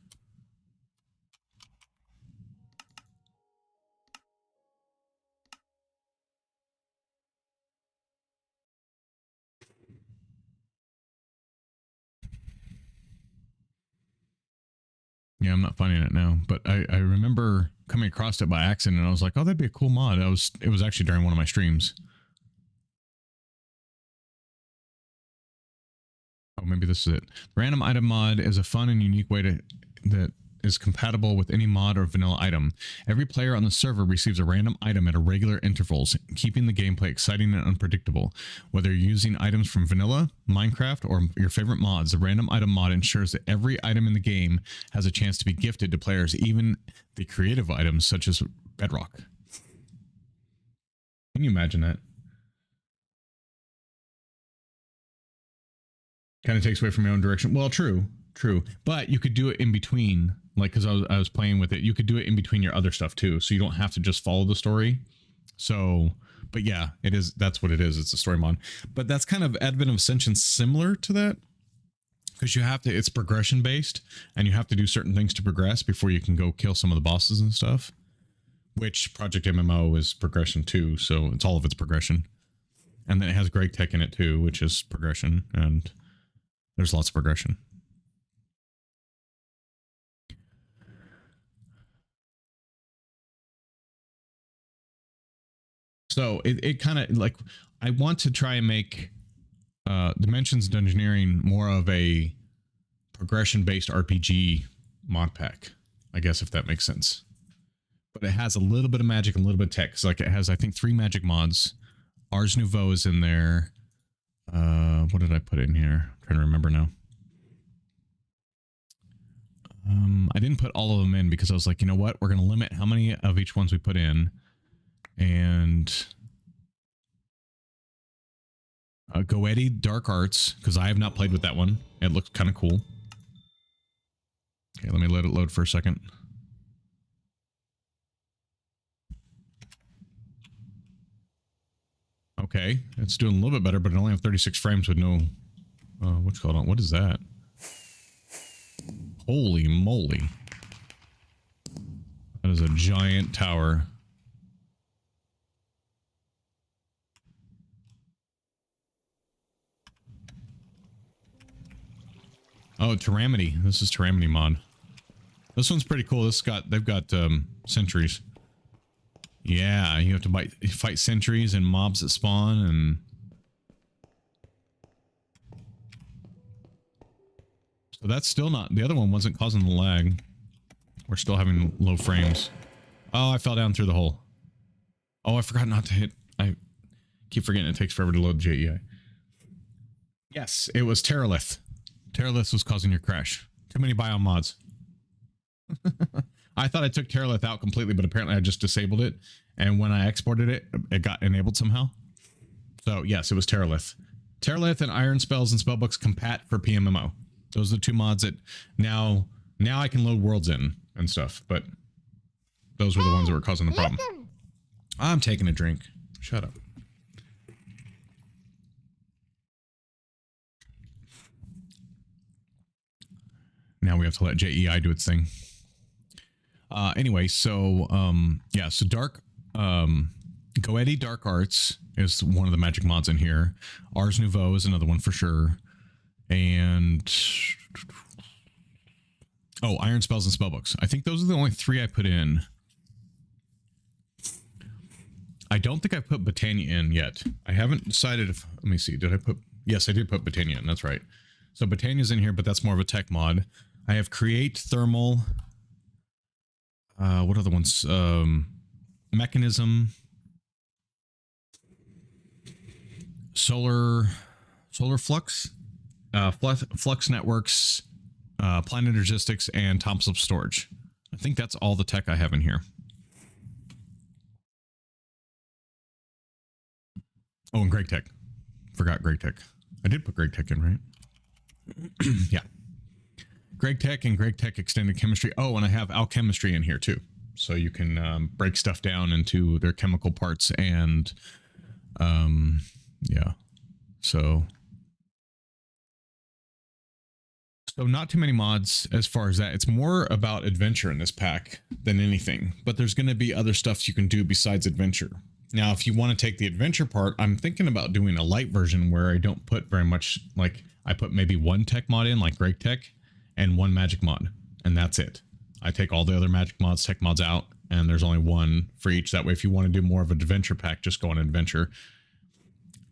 Yeah, I'm not finding it now, but I remember coming across it by accident and I was like, oh, that'd be a cool mod. It was actually during one of my streams. Oh, maybe this is it. Random item mod is a fun and unique way that is compatible with any mod or vanilla item. Every player on the server receives a random item at irregular intervals, keeping the gameplay exciting and unpredictable. Whether you're using items from vanilla, Minecraft, or your favorite mods, the random item mod ensures that every item in the game has a chance to be gifted to players, even the creative items such as bedrock. Can you imagine that? Kind of takes away from your own direction. Well, true. But you could do it in between, like, because I was playing with it. You could do it in between your other stuff too, so you don't have to just follow the story. So, but yeah, it is. That's what it is. It's a story mod. But that's kind of Advent of Ascension similar to that, because you have to. It's progression based, and you have to do certain things to progress before you can go kill some of the bosses and stuff. Which Project MMO is progression too, so it's all of its progression, and then it has Greg Tech in it too, which is progression, and there's lots of progression. So it kind of like, I want to try and make Dimensions Dungeoneering more of a progression-based RPG mod pack, I guess, if that makes sense. But it has a little bit of magic and a little bit of tech. So like it has, I think, 3 magic mods. Ars Nouveau is in there. What did I put in here? I'm trying to remember now. I didn't put all of them in because I was like, you know what? We're going to limit how many of each ones we put in. And Goetti Dark Arts, because I have not played with that one. It looks kind of cool. Okay, let me let it load for a second. Okay, it's doing a little bit better, but it only have 36 frames with no... what's called on? What is that? Holy moly. That is a giant tower. Oh, Tyramity. This is Tyramity mod. This one's pretty cool. They've got sentries. Yeah, you have to fight sentries and mobs that spawn, and so that's still not, the other one wasn't causing the lag. We're still having low frames. Oh, I fell down through the hole. Oh, I forgot not to hit. I keep forgetting it takes forever to load JEI. Yes, it was Terralith. Terralith was causing your crash. Too many biome mods. I thought I took Terralith out completely, but apparently I just disabled it. And when I exported it, it got enabled somehow. So yes, it was Terralith. Terralith and Iron Spells and Spellbooks compat for PMMO. Those are the two mods that now I can load worlds in and stuff, but those were the ones that were causing the problem. Listen. I'm taking a drink. Shut up. Now we have to let JEI do its thing. Anyway, so yeah, so Goetti Dark Arts is one of the magic mods in here. Ars Nouveau is another one for sure. And oh, Iron Spells and Spellbooks. I think those are the only three I put in. I don't think I've put Botania in yet. I haven't decided if, let me see, did I put, yes, I did put Botania in, that's right. So Botania's in here, but that's more of a tech mod. I have Create, Thermal, what other ones? Mechanism, Solar Flux, Flux Networks, Planet Logistics, and Thompson Storage. I think that's all the tech I have in here. Oh, and Greg Tech. Forgot Greg Tech. I did put Greg Tech in, right? Yeah. Greg Tech and Greg Tech Extended Chemistry. Oh, and I have Alchemistry in here too. So you can break stuff down into their chemical parts and yeah. So not too many mods as far as that. It's more about adventure in this pack than anything. But there's going to be other stuff you can do besides adventure. Now, if you want to take the adventure part, I'm thinking about doing a light version where I don't put very much, like I put maybe one tech mod in, like Greg Tech, and one magic mod, and that's it. I take all the other magic mods, tech mods out, and there's only one for each. That way, if you want to do more of an adventure pack, just go on adventure.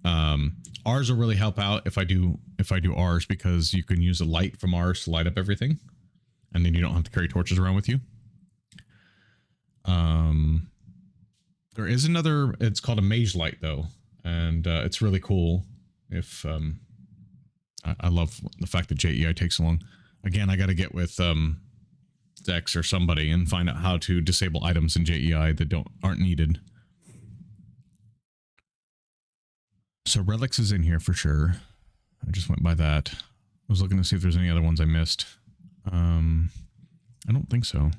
Ours will really help out if I do ours, because you can use a light from ours to light up everything, and then you don't have to carry torches around with you. There is another, it's called a mage light though, and it's really cool. If I love the fact that JEI takes so long. Again, I got to get with Dex or somebody and find out how to disable items in JEI that aren't needed. So Relics is in here for sure. I just went by that. I was looking to see if there's any other ones I missed. I don't think so.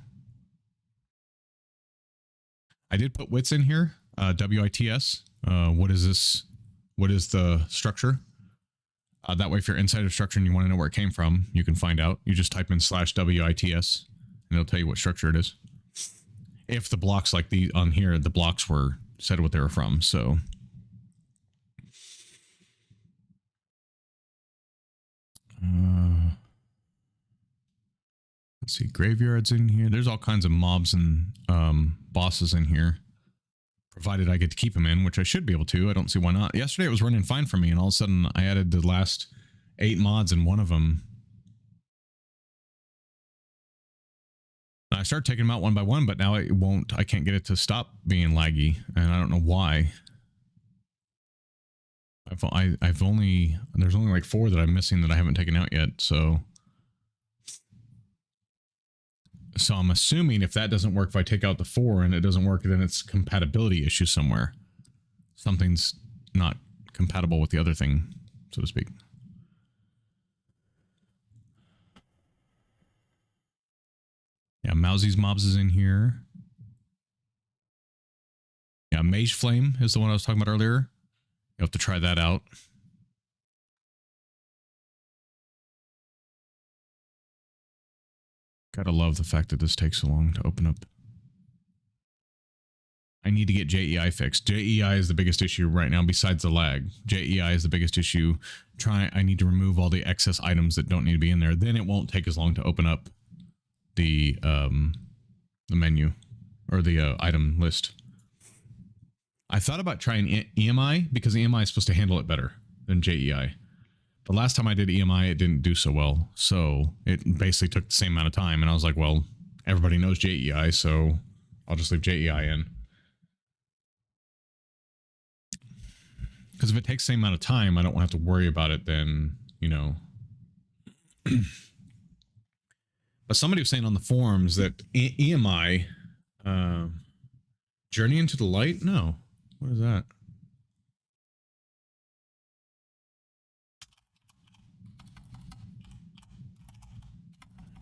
I did put wits in here. WITS. What is this? What is the structure? That way, if you're inside of structure and you want to know where it came from, you can find out. You just type in /WITS and it'll tell you what structure it is. If the blocks, like the on here, the blocks were said what they were from. So let's see, graveyards in here. There's all kinds of mobs and bosses in here, provided I get to keep them in, which I should be able to. I don't see why not. Yesterday it was running fine for me, and all of a sudden I added the last 8 mods, and one of them I started taking them out one by one, but now it won't. I can't get it to stop being laggy, and I don't know why. I've only, there's only like 4 that I'm missing that I haven't taken out yet, so I'm assuming if that doesn't work, if I take out the 4 and it doesn't work, then it's compatibility issue somewhere. Something's not compatible with the other thing, so to speak. Yeah, Mousie's Mobs is in here. Yeah, Mage Flame is the one I was talking about earlier. You have to try that out. Gotta love the fact that this takes so long to open up. I need to get JEI fixed. JEI is the biggest issue right now besides the lag. JEI is the biggest issue. I need to remove all the excess items that don't need to be in there. Then it won't take as long to open up the menu or the item list. I thought about trying EMI because EMI is supposed to handle it better than JEI. The last time I did EMI, it didn't do so well. So it basically took the same amount of time. And I was like, well, everybody knows JEI, so I'll just leave JEI in. Because if it takes the same amount of time, I don't have to worry about it then, you know. But somebody was saying on the forums that EMI, Journey into the Light? No. What is that?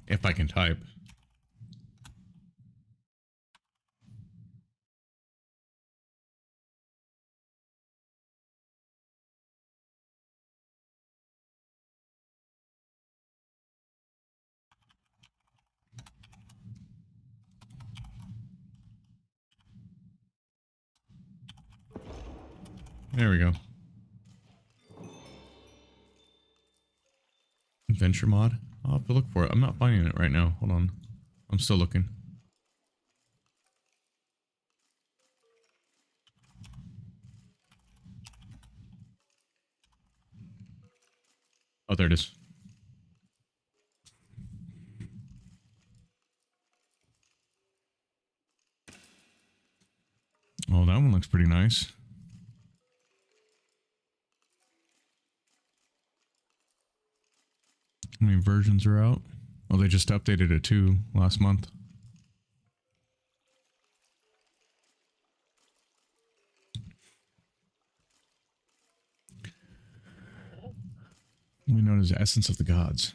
If I can type. There we go. Adventure mod? I'll have to look for it. I'm not finding it right now. Hold on. I'm still looking. Oh, there it is. Oh, that one looks pretty nice. How many versions are out? Well, they just updated it too last month. We know it as Essence of the Gods.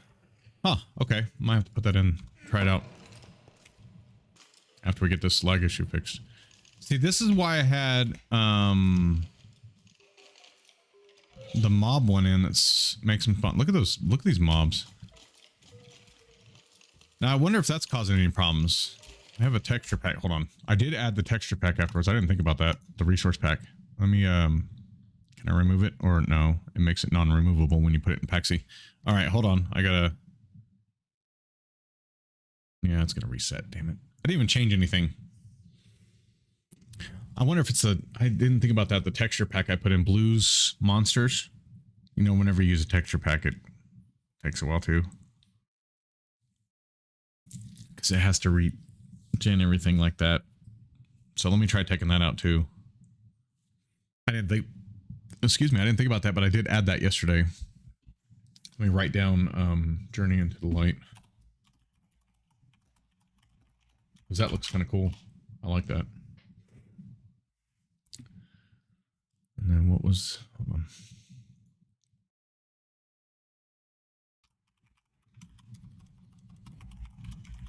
Huh, okay. Might have to put that in. Try it out. After we get this lag issue fixed. See, this is why I had the mob one in that makes them fun. Look at those. Look at these mobs. Now, I wonder if that's causing any problems. I have a texture pack. Hold on. I did add the texture pack afterwards. I didn't think about that. The resource pack. Let me, can I remove it? Or no, it makes it non-removable when you put it in Paxi. All right, hold on. I gotta... Yeah, it's gonna reset. Damn it. I didn't even change anything. I wonder if it's a... I didn't think about that. The texture pack I put in Blues Monsters. You know, whenever you use a texture pack, it takes a while too. Because it has to regen everything like that. So let me try taking that out too. I didn't think... Excuse me, I didn't think about that, but I did add that yesterday. Let me write down Journey into the Light. Because that looks kind of cool. I like that. And then what was... Hold on.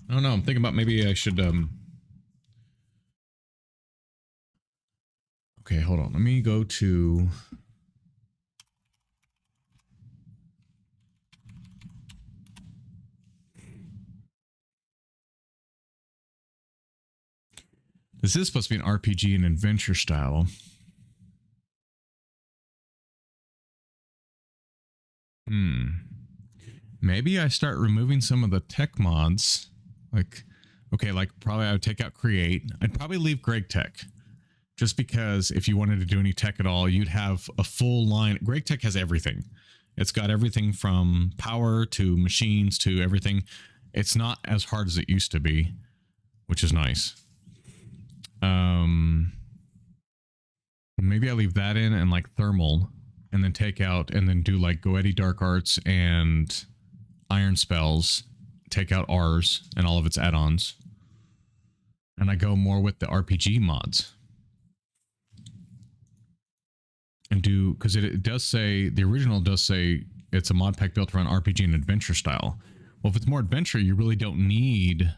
I don't know. I'm thinking about maybe I should... Okay, hold on. Let me go to... This is supposed to be an RPG and adventure style. Maybe I start removing some of the tech mods. Like, okay, like probably I would take out create. I'd probably leave Greg Tech. Just because if you wanted to do any tech at all, you'd have a full line. Greg Tech has everything. It's got everything from power to machines to everything. It's not as hard as it used to be, which is nice. Maybe I leave that in and like thermal, and then take out and then do like Goetti Dark Arts and Iron Spells, take out R's and all of its add-ons. And I go more with the RPG mods. And do, because it does say, the original does say it's a mod pack built around RPG and adventure style. Well, if it's more adventure, you really don't need...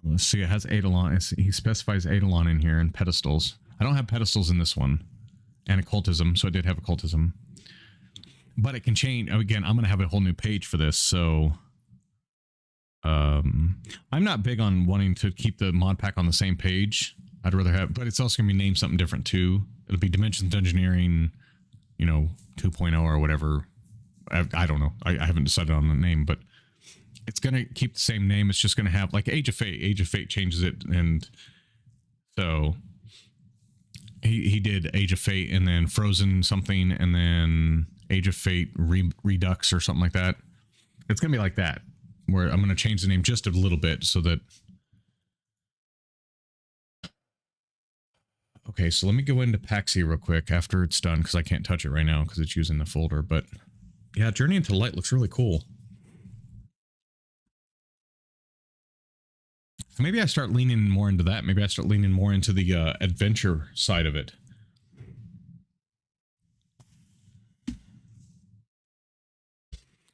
Let's see, it has Eidolon. He specifies Eidolon in here and pedestals. I don't have pedestals in this one. And occultism, so I did have occultism. But it can change. Again, I'm going to have a whole new page for this, so... I'm not big on wanting to keep the mod pack on the same page. I'd rather have... But it's also going to be named something different, too. It'll be Dimensions Dungeoneering, you know, 2.0 or whatever. I don't know. I haven't decided on the name, but... It's going to keep the same name. It's just going to have like Age of Fate. Age of Fate changes it. And so he did Age of Fate and then Frozen something and then Age of Fate Redux or something like that. It's going to be like that, where I'm going to change the name just a little bit so that... Okay, so let me go into Paxi real quick after it's done because I can't touch it right now because it's using the folder, but Yeah, Journey into Light looks really cool. So maybe I start leaning more into that. Maybe I start leaning more into the adventure side of it.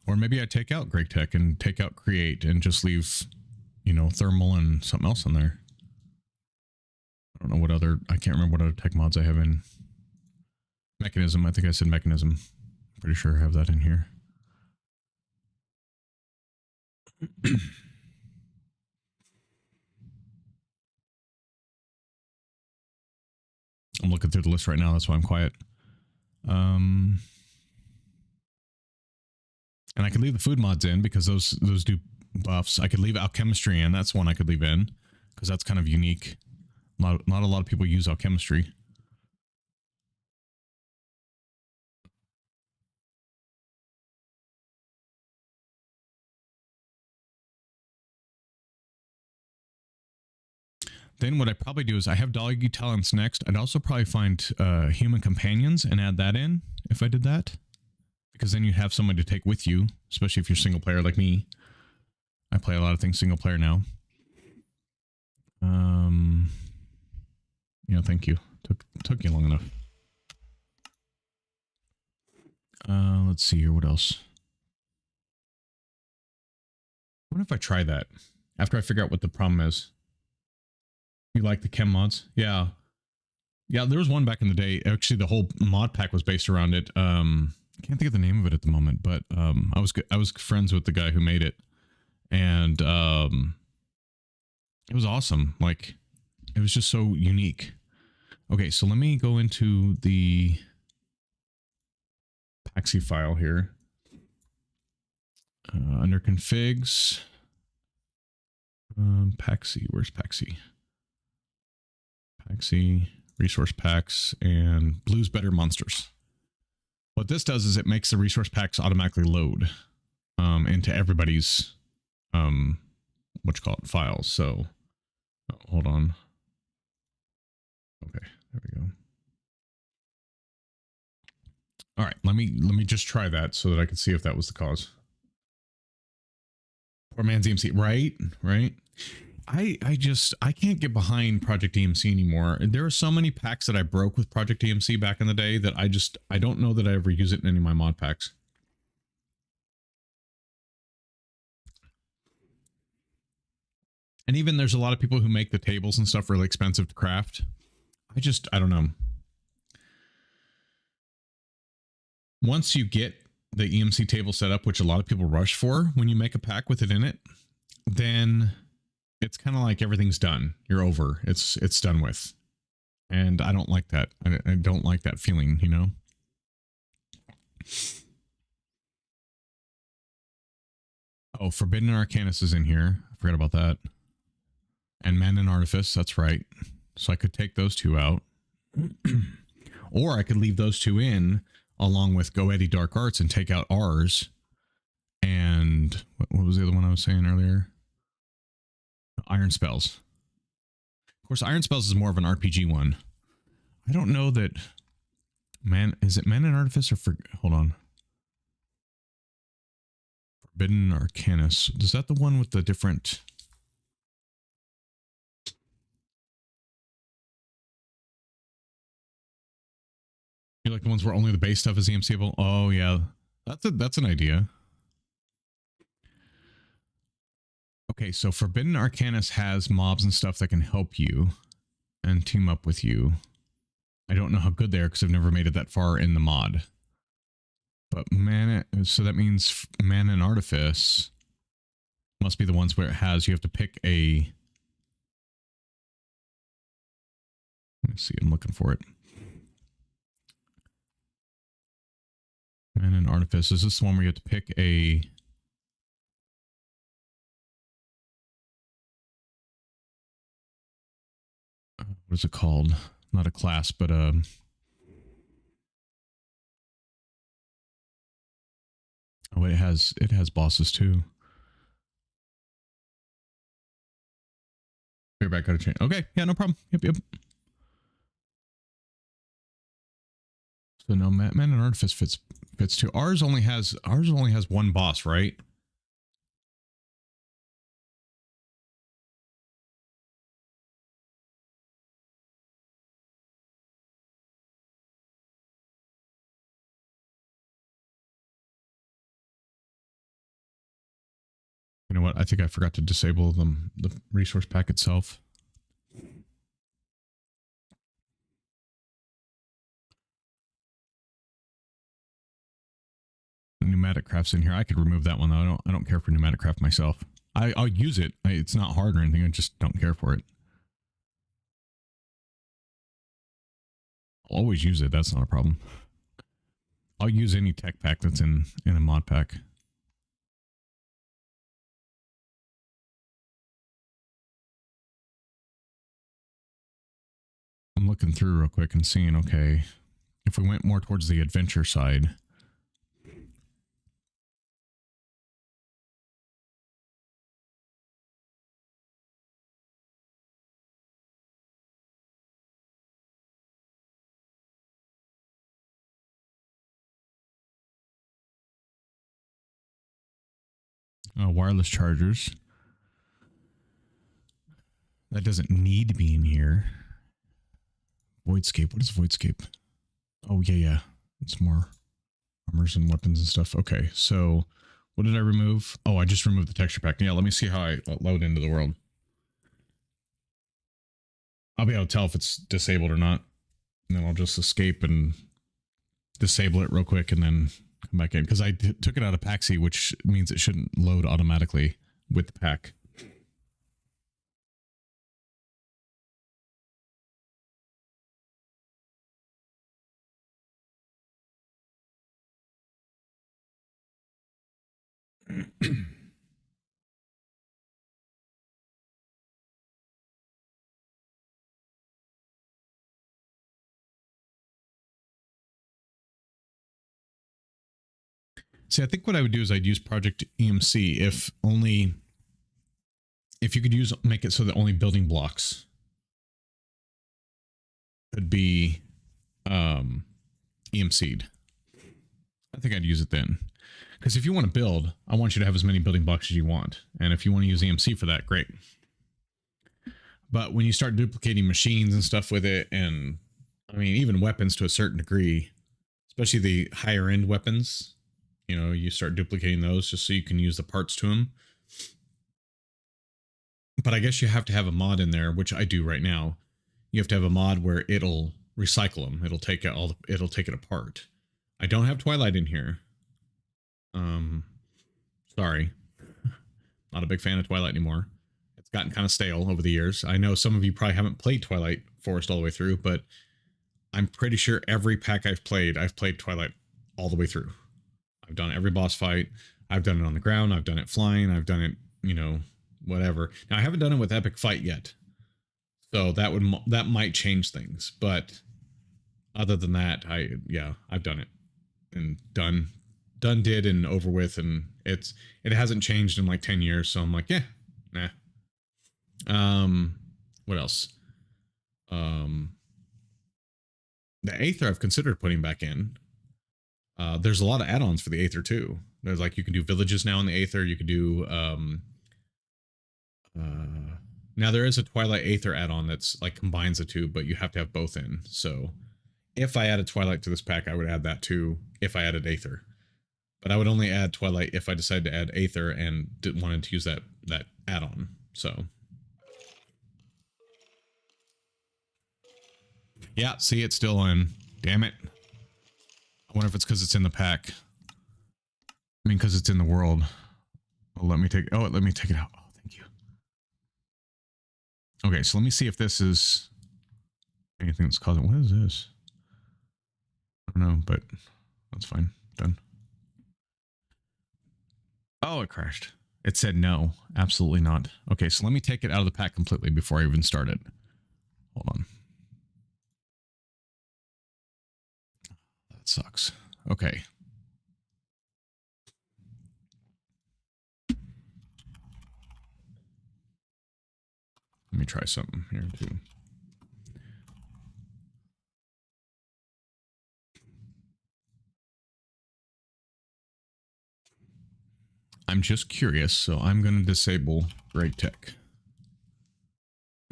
Or maybe I take out Great Tech and take out Create and just leave, you know, Thermal and something else in there. I don't know what other, I can't remember what other tech mods I have in. Mechanism, I think I said Mechanism. Pretty sure I have that in here. I'm looking through the list right now, that's why I'm quiet. And I could leave the food mods in because those do buffs. I could leave alchemistry in. That's one I could leave in because that's kind of unique. Not a lot of people use alchemistry. Then what I probably do is I have doggy talents next. I'd also probably find human companions and add that in if I did that. Because then you have someone to take with you, especially if you're single player like me. I play a lot of things single player now. Yeah, thank you. Took you long enough. Let's see here. What else? What if I try that after I figure out what the problem is? You like the chem mods? Yeah. Yeah, there was one back in the day. Actually, the whole mod pack was based around it. I can't think of the name of it at the moment, but I was friends with the guy who made it, and it was awesome. Like, it was just so unique. Okay, so let me go into the Paxi file here. Under configs, Paxi. Where's Paxi? Paxi, resource packs, and Blue's Better Monsters. What this does is it makes the resource packs automatically load into everybody's files. So hold on. Okay, there we go. All right, let me just try that so that I can see if that was the cause. Poor man's EMC, right. I can't get behind Project EMC anymore. There are so many packs that I broke with Project EMC back in the day that I don't know that I ever use it in any of my mod packs. And even there's a lot of people who make the tables and stuff really expensive to craft. I don't know. Once you get the EMC table set up, which a lot of people rush for when you make a pack with it in it, then it's kind of like everything's done. You're over. It's done with. And I don't like that. I don't like that feeling, you know? Oh, Forbidden Arcanus is in here. I forgot about that. And Man and Artifice, that's right. So I could take those two out. Or I could leave those two in along with Goetti Dark Arts and take out ours. And what was the other one I was saying earlier? Iron Spells. Of course, Iron Spells is more of an RPG one. I don't know that... Is it Man and Artifice or... Hold on. Forbidden Arcanus. Is that the one with the different... You like the ones where only the base stuff is EMCable? Oh, yeah. That's an idea. Okay, so Forbidden Arcanus has mobs and stuff that can help you and team up with you. I don't know how good they are because I've never made it that far in the mod. But so that means Man and Artifice must be the ones where you have to pick a... Let me see, I'm looking for it. Man and Artifice, is this the one where you have to pick a... What is it called? Not a class, but oh, it has bosses too. Back got a change. Okay, yeah, no problem. Yep. So no, Man and Artifice fits Fits to ours only has one boss, right? You know what? I think I forgot to disable the resource pack itself. Pneumatic craft's in here. I could remove that one though. I don't care for pneumatic craft myself. I'll use it. It's not hard or anything. I just don't care for it. I'll always use it. That's not a problem. I'll use any tech pack that's in a mod pack. I'm looking through real quick and seeing, okay, if we went more towards the adventure side. Wireless chargers. That doesn't need to be in here. Voidscape. What is Voidscape? Oh, yeah. It's more armors and weapons and stuff. Okay, so what did I remove? Oh, I just removed the texture pack. Yeah, let me see how I load into the world. I'll be able to tell if it's disabled or not. And then I'll just escape and disable it real quick and then come back in. Because I took it out of Paxi, which means it shouldn't load automatically with the pack. See, I think what I would do is I'd use Project EMC if you could make it so that only building blocks could be EMC'd. I think I'd use it then. Because if you want to build, I want you to have as many building blocks as you want. And if you want to use EMC for that, great. But when you start duplicating machines and stuff with it, and I mean, even weapons to a certain degree, especially the higher end weapons, you know, you start duplicating those just so you can use the parts to them. But I guess you have to have a mod in there, which I do right now. You have to have a mod where it'll recycle them. It'll take it apart. I don't have Twilight in here. Sorry. Not a big fan of Twilight anymore. It's gotten kind of stale over the years. I know some of you probably haven't played Twilight Forest all the way through, but I'm pretty sure every pack I've played Twilight all the way through. I've done every boss fight. I've done it on the ground. I've done it flying. I've done it, you know, whatever. Now I haven't done it with Epic Fight yet. So that might change things, but other than that, I've done it and done did and over with, and it hasn't changed in like 10 years, so I'm like, yeah, nah. What else? The Aether I've considered putting back in. There's a lot of add-ons for the Aether too. There's like, you can do villages now in the Aether. You could do now there is a Twilight Aether add-on that's like combines the two, but you have to have both in. So if I added Twilight to this pack, I would add that too if I added Aether. But I would only add Twilight if I decided to add Aether and wanted to use that add-on. So yeah, see, it's still in. Damn it. I wonder if it's because it's in the pack. I mean, because it's in the world. Oh, let me take it out. Oh, thank you. Okay, so let me see if this is anything that's causing. What is this? I don't know, but that's fine. Done. Oh, it crashed. It said no, absolutely not. Okay, so let me take it out of the pack completely before I even start it. Hold on. That sucks. Okay. Let me try something here too. I'm just curious, so I'm going to disable GeekTech.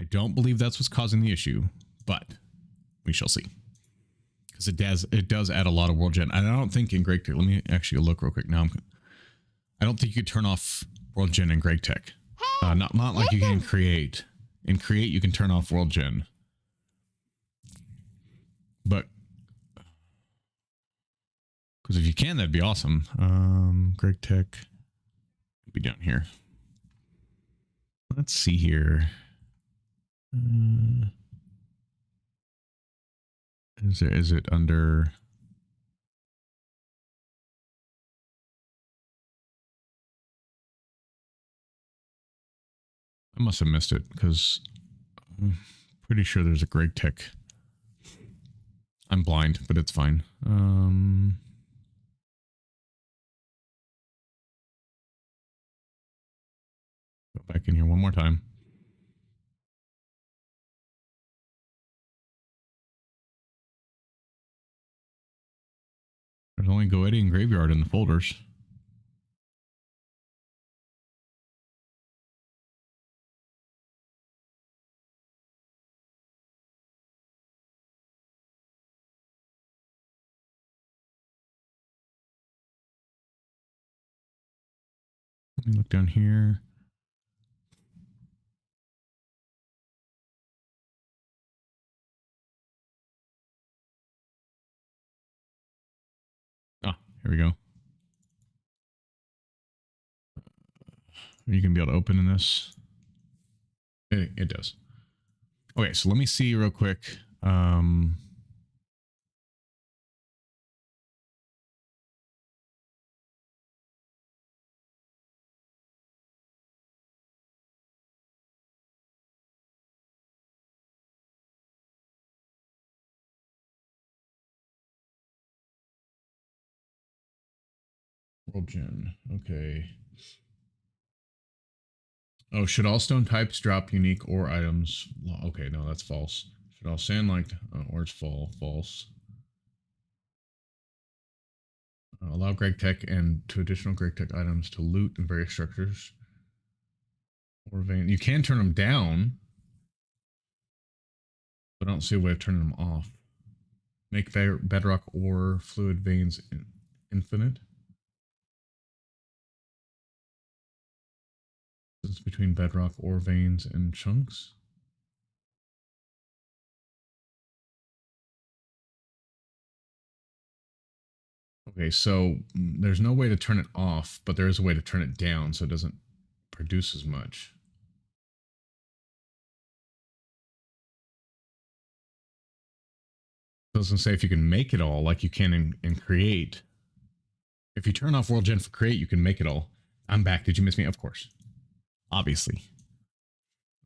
I don't believe that's what's causing the issue, but we shall see. Because it does add a lot of world gen. And I don't think in GeekTech, let me actually look real quick now. I don't think you could turn off world gen in GeekTech. Not like you can in Create. In Create, you can turn off world gen. But because if you can, that'd be awesome. GeekTech be down here. Let's see here. Is it under? I must have missed it because I'm pretty sure there's a GeekTech. I'm blind, but it's fine. Go back in here one more time. There's only Goetti and Graveyard in the folders. Let me look down here. Ah, here we go. Are you going to be able to open in this? It does. Okay, so let me see real quick. World gen. Okay. Oh, should all stone types drop unique ore items? Okay, no, that's false. Should all sand like ores fall? False. Allow GeekTech and to additional GeekTech items to loot in various structures. Or vein. You can turn them down, but I don't see a way of turning them off. Make bedrock ore fluid veins infinite. Distance between bedrock ore veins and chunks. Okay, so there's no way to turn it off, but there is a way to turn it down so it doesn't produce as much. It doesn't say if you can make it all like you can in Create. If you turn off World Gen for Create, you can make it all. I'm back. Did you miss me? Of course. Obviously.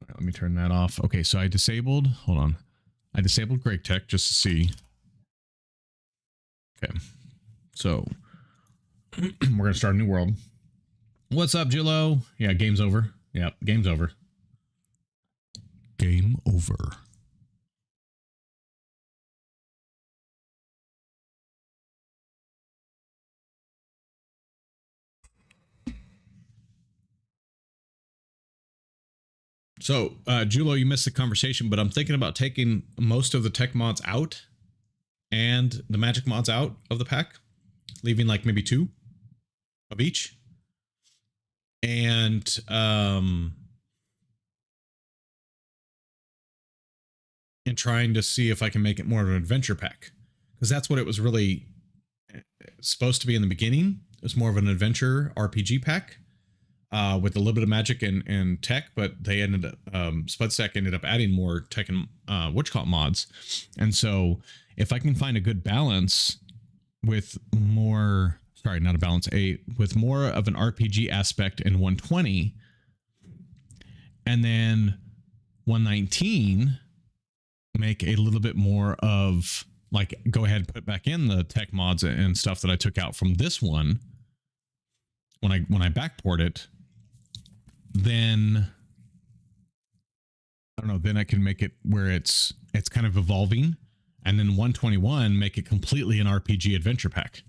All right, let me turn that off. Okay, so I disabled, hold on. I disabled GeekTech just to see. Okay, so we're going to start a new world. What's up, Jillo? Yeah, game's over. Yep, game's over. Game over. So, Julo, you missed the conversation, but I'm thinking about taking most of the tech mods out and the magic mods out of the pack, leaving like maybe 2 of each. And trying to see if I can make it more of an adventure pack, because that's what it was really supposed to be in the beginning. It was more of an adventure RPG pack. With a little bit of magic and tech, but they ended up, Spudstack ended up adding more tech and mods. And so if I can find a good balance with more, sorry, not a balance, with more of an RPG aspect in 120, and then 119, make a little bit more of like, go ahead and put back in the tech mods and stuff that I took out from this one. When I backport it, then I don't know, then I can make it where it's kind of evolving, and then 121 make it completely an RPG adventure pack.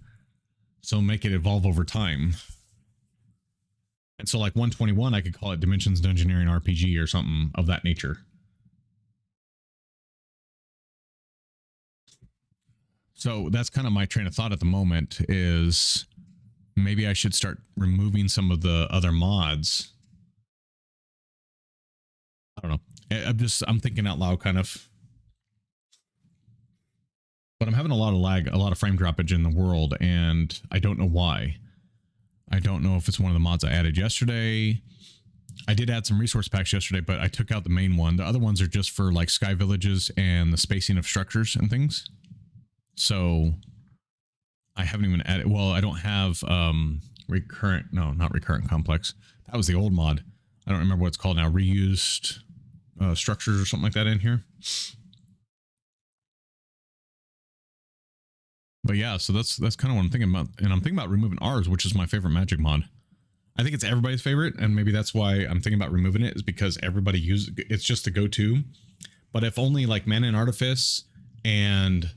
So make it evolve over time. And so like 121, I could call it Dimensions Dungeoneering RPG or something of that nature. So that's kind of my train of thought at the moment is maybe I should start removing some of the other mods. I don't know. I'm thinking out loud kind of. But I'm having a lot of lag, a lot of frame droppage in the world, and I don't know why. I don't know if it's one of the mods I added yesterday. I did add some resource packs yesterday, but I took out the main one. The other ones are just for like sky villages and the spacing of structures and things. So I haven't even added, well, I don't have recurrent, no, not recurrent complex. That was the old mod. I don't remember what it's called now. Reused structures or something like that in here. But yeah, so that's kind of what I'm thinking about. And I'm thinking about removing ours, which is my favorite magic mod. I think it's everybody's favorite, and maybe that's why I'm thinking about removing it, is because everybody uses it. It's just the go-to. But if only like Mana and Artifice and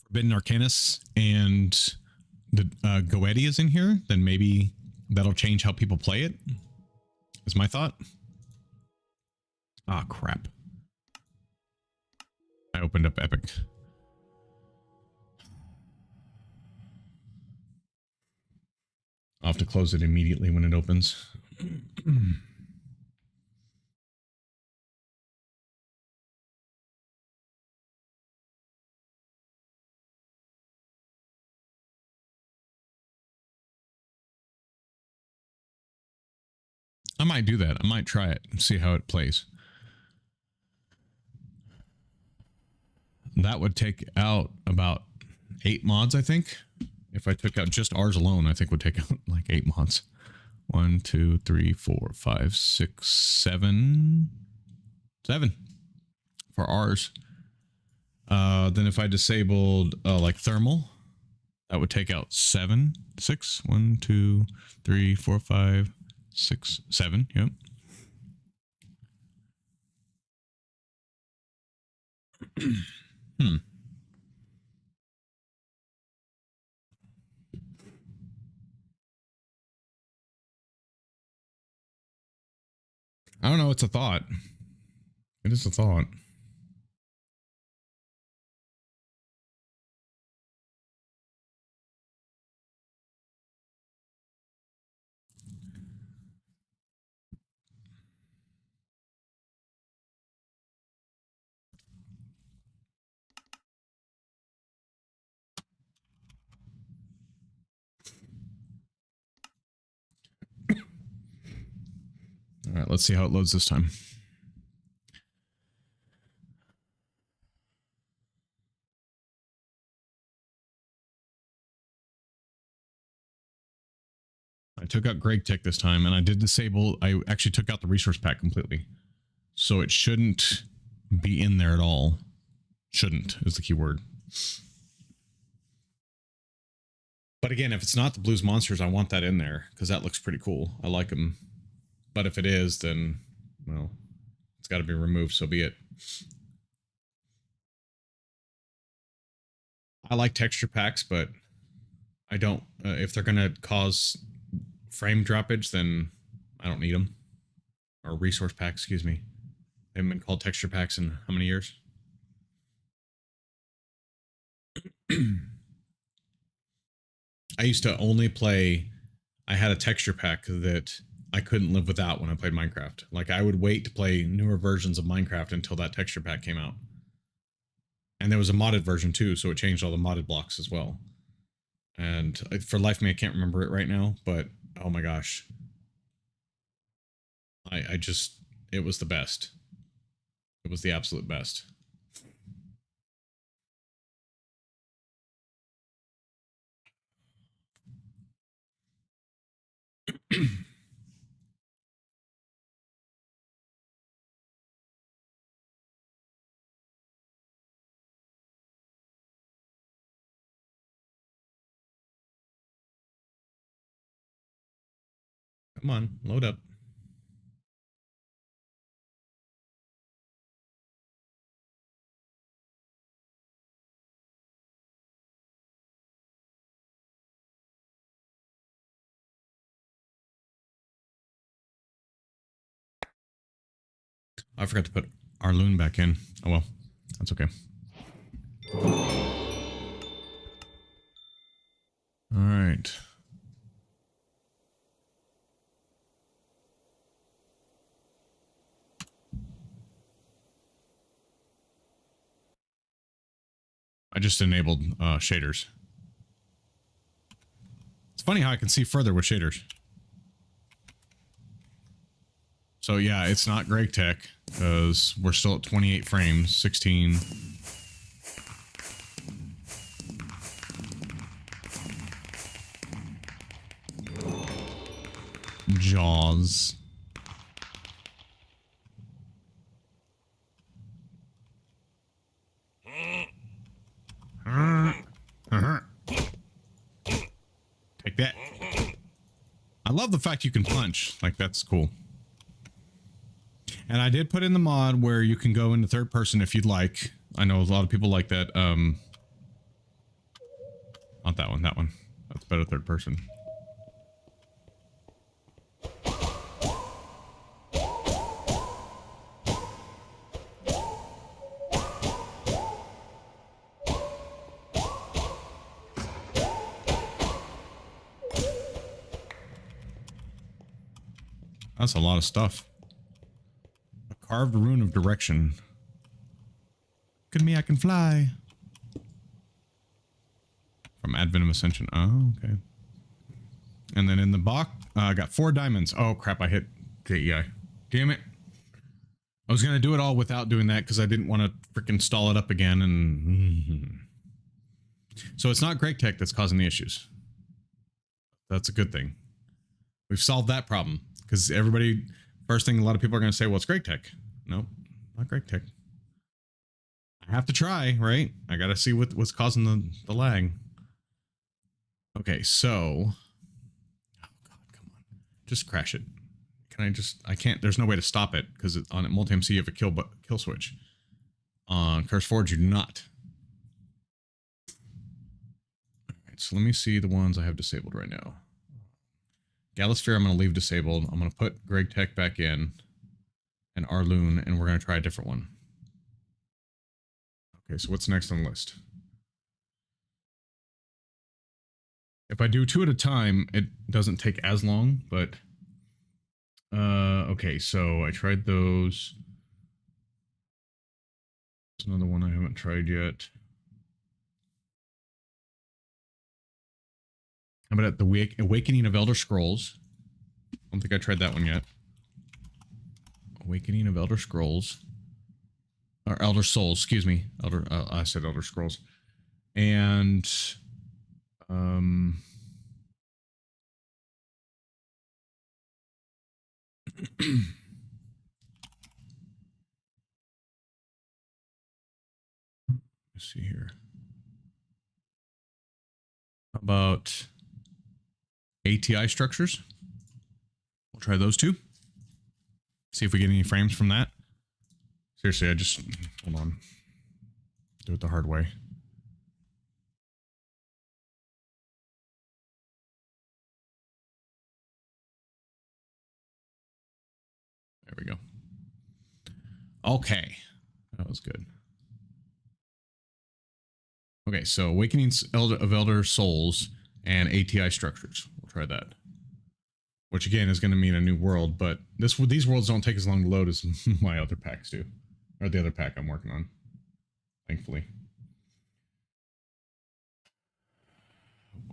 Forbidden Arcanus and the Goetti is in here, then maybe that'll change how people play it, is my thought. Ah, crap. I opened up Epic. I'll have to close it immediately when it opens. I might do that. I might try it and see how it plays. That would take out about 8 mods, I think. If I took out just ours alone, I think would take out like 8 mods. 1, 2, 3, 4, 5, 6, 7. 7 for ours. Then if I disabled like thermal, that would take out 7, 6. 1, 2, 3, 4, 5, 6, 7. Yep. Hmm. I don't know. It's a thought. It is a thought. All right, let's see how it loads this time. I took out Greg Tick this time, and I did disable, I actually took out the resource pack completely. So it shouldn't be in there at all. Shouldn't is the key word. But again, if it's not the Blues Monsters, I want that in there, because that looks pretty cool. I like them. But if it is, then, well, it's got to be removed, so be it. I like texture packs, but I don't, if they're going to cause frame droppage, then I don't need them. Or resource packs, excuse me. They haven't been called texture packs in how many years? I used to only play, I had a texture pack that I couldn't live without when I played Minecraft. Like I would wait to play newer versions of Minecraft until that texture pack came out. And there was a modded version too, so it changed all the modded blocks as well. And for life of me, I can't remember it right now, but oh my gosh. I just, it was the best. It was the absolute best. Come on, load up. I forgot to put our loon back in. Oh well, that's okay. All right. I just enabled shaders. It's funny how I can see further with shaders. So yeah, it's not Greg Tech because we're still at 28 frames, 16. Jaws. Take that. I love the fact you can punch. Like, that's cool. And I did put in the mod where you can go into third person if you'd like. I know a lot of people like that. Not that one, that one. That's better third person. That's a lot of stuff. A carved rune of direction. Look at me, I can fly. From Advent of Ascension. Oh, okay. And then in the box, I got 4 diamonds. Oh, crap, I hit KEI. Damn it. I was going to do it all without doing that because I didn't want to freaking stall it up again. And so it's not Greg Tech that's causing the issues. That's a good thing. We've solved that problem. Because everybody, first thing a lot of people are going to say, well, it's Greg Tech. Nope, not Greg Tech. I have to try, right? I got to see what's causing the lag. Okay, so... Oh, God, come on. Just crash it. Can I just... I can't... There's no way to stop it, because on Multi-MC you have a kill switch. On Curse Forge, you do not. Alright, so let me see the ones I have disabled right now. Galasphere I'm going to leave disabled. I'm going to put Greg Tech back in. And Arloon, and we're going to try a different one. Okay, so what's next on the list? If I do 2 at a time, it doesn't take as long, but... okay, so I tried those. There's another one I haven't tried yet. How about the Awakening of Elder Scrolls? I don't think I tried that one yet. Awakening of Elder Scrolls. Or Elder Souls, excuse me. I said Elder Scrolls. And... let's see here. How about ATI structures? We'll try those 2. See if we get any frames from that. Seriously, I just... Hold on. Do it the hard way. There we go. Okay. That was good. Okay, so Awakenings of Elder Souls and ATI structures. We'll try that. Which again is going to mean a new world, but these worlds don't take as long to load as my other packs do. Or the other pack I'm working on. Thankfully.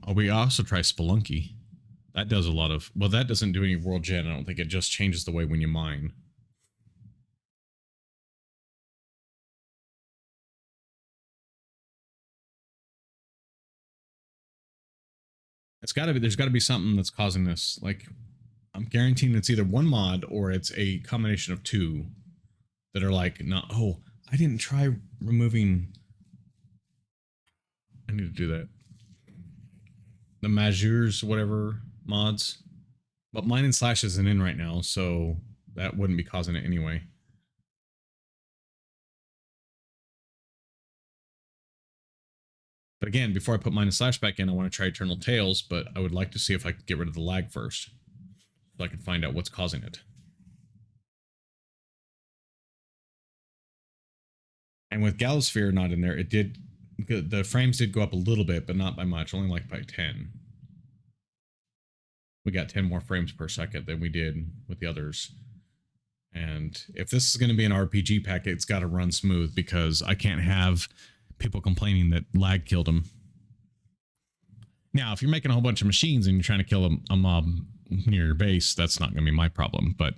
Oh, we also try Spelunky. That does a lot of... Well, that doesn't do any world gen. I don't think. It just changes the way when you mine. It's got to be... There's got to be something that's causing this. Like, I'm guaranteeing it's either one mod or it's a combination of 2 that are like, no, oh, I didn't try removing... I need to do that. The Mazurs, whatever, mods. But Mine and Slash isn't in right now, so that wouldn't be causing it anyway. But again, before I put Mine and Slash back in, I want to try Eternal Tales, but I would like to see if I could get rid of the lag first. So I can find out what's causing it. And with Gallowsphere not in there, it did, the frames did go up a little bit, but not by much, only like by 10. We got 10 more frames per second than we did with the others. And if this is going to be an RPG pack, it's got to run smooth, because I can't have people complaining that lag killed them. Now, if you're making a whole bunch of machines and you're trying to kill a mob near your base, that's not going to be my problem. But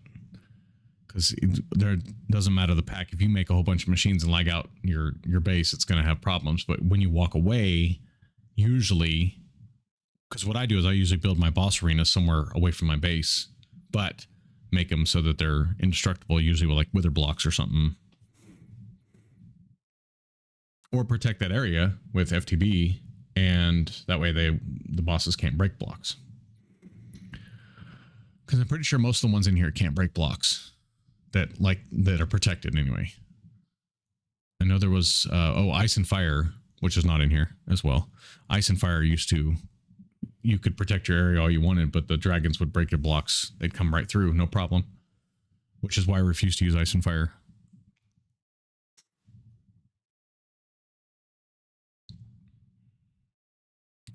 because there doesn't matter the pack, if you make a whole bunch of machines and lag out your base, it's going to have problems. But when you walk away, usually, because what I do is I usually build my boss arena somewhere away from my base, but make them so that they're indestructible, usually with like wither blocks or something, or protect that area with FTB, and that way the bosses can't break blocks. Because I'm pretty sure most of the ones in here can't break blocks that are protected anyway. I know there was Ice and Fire, which is not in here as well. Ice and Fire used to, you could protect your area all you wanted, but the dragons would break your blocks. They'd come right through, no problem. Which is why I refuse to use Ice and Fire.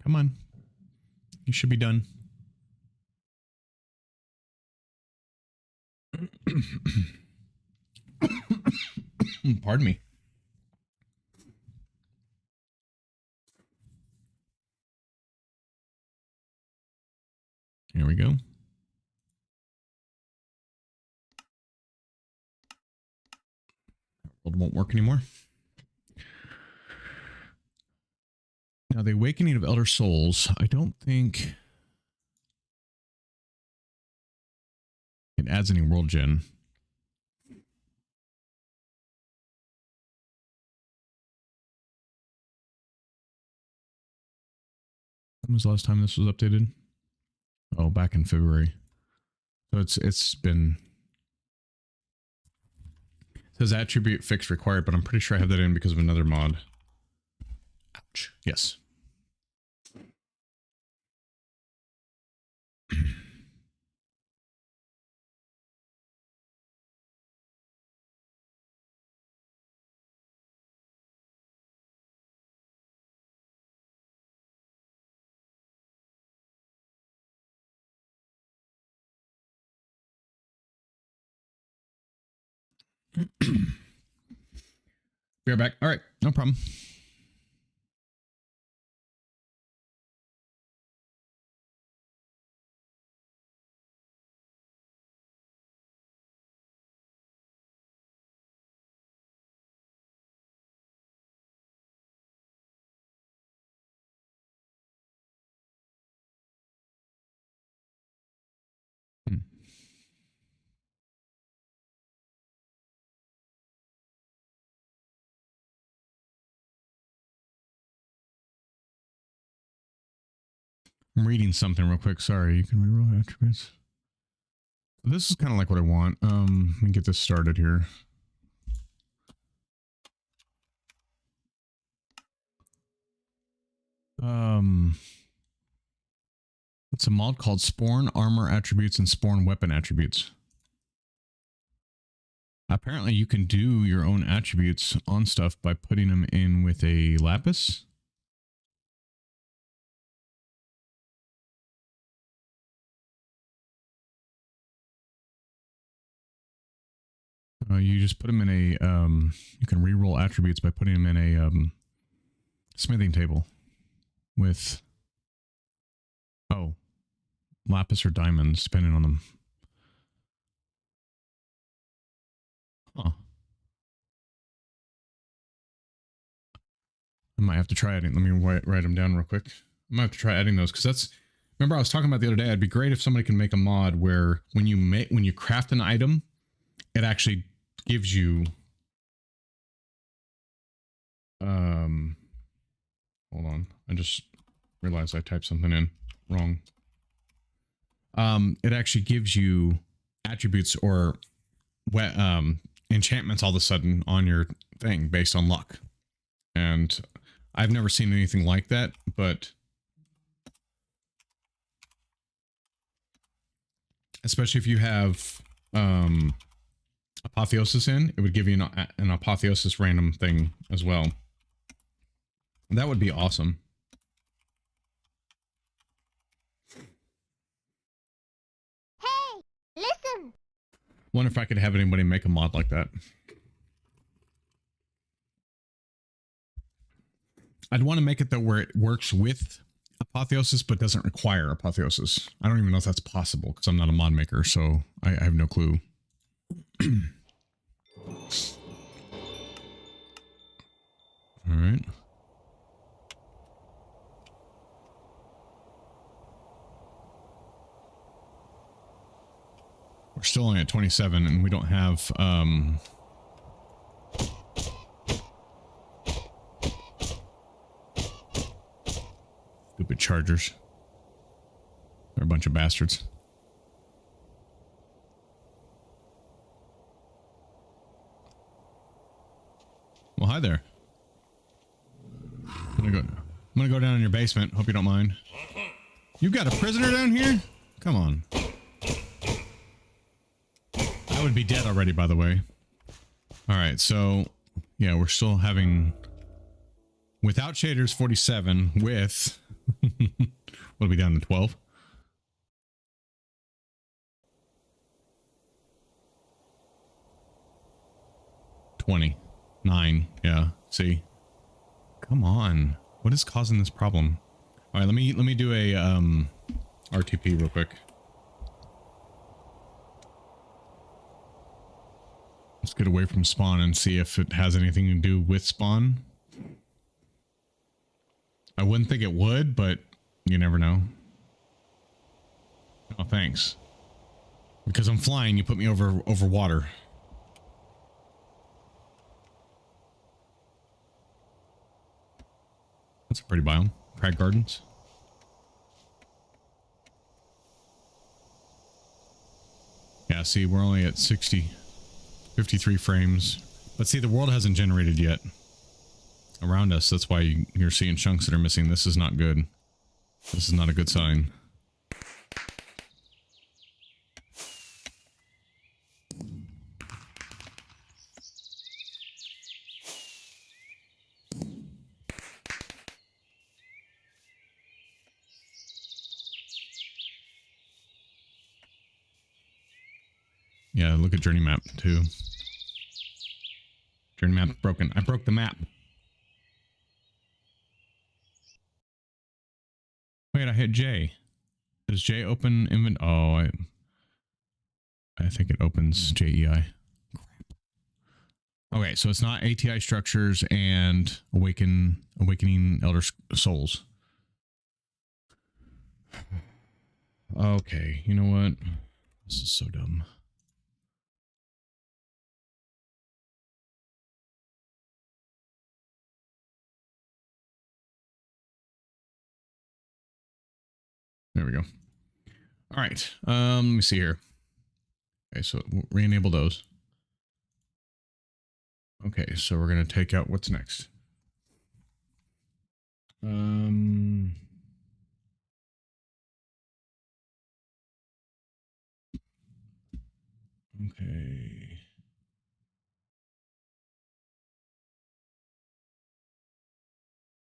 Come on. You should be done. Pardon me. Here we go. World won't work anymore. Now, the Awakening of Elder Souls, I don't think it adds any world gen. When was the last time this was updated? Oh, back in February. So it's been, it says attribute fix required, but I'm pretty sure I have that in because of another mod. Ouch. Yes. Be right back. All right, no problem. I'm reading something real quick. Sorry, you can reroll attributes. This is kind of like what I want. Let me get this started here. It's a mod called Spawn Armor Attributes and Spawn Weapon Attributes. Apparently you can do your own attributes on stuff by putting them in with a lapis. You just put them in a, you can reroll attributes by putting them in a smithing table with, lapis or diamonds, depending on them. Huh. I might have to try adding, let me write them down real quick. I might have to try adding those, because that's, remember I was talking about the other day, it'd be great if somebody can make a mod where when you craft an item, it actually gives you, hold on, I just realized I typed something in wrong. It actually gives you attributes or enchantments all of a sudden on your thing based on luck. And I've never seen anything like that, but especially if you have apotheosis in, it would give you an apotheosis random thing as well. That would be awesome. Hey, listen. Wonder if I could have anybody make a mod like that. I'd want to make it though where it works with apotheosis but doesn't require apotheosis. I don't even know if that's possible because I'm not a mod maker, so I have no clue. All right. We're still only at 27 and we don't have stupid chargers. They're a bunch of bastards. Well, hi there. I'm gonna go down in your basement. Hope you don't mind. You got a prisoner down here? Come on. I would be dead already, by the way. All right, so yeah, we're still having without shaders 47 with what'll be down to 12. $29. Yeah, see. Come on. What is causing this problem? All right, let me do a RTP real quick. Let's get away from spawn and see if it has anything to do with spawn. I wouldn't think it would, but you never know. Oh, thanks. Because I'm flying, you put me over water. That's a pretty biome. Crag Gardens. Yeah, see, we're only at 53 frames. But see, the world hasn't generated yet around us. That's why you're seeing chunks that are missing. This is not good. This is not a good sign. Yeah, look at journey map too. Journey map's broken. I broke the map. Wait, I hit J. Does J open invent? Oh, I think it opens JEI. Okay, so it's not ATI structures and awakening elder souls. Okay, you know what? This is so dumb. There we go. All right. Let me see here. Okay, so re-enable those. Okay, so we're gonna take out what's next. Okay.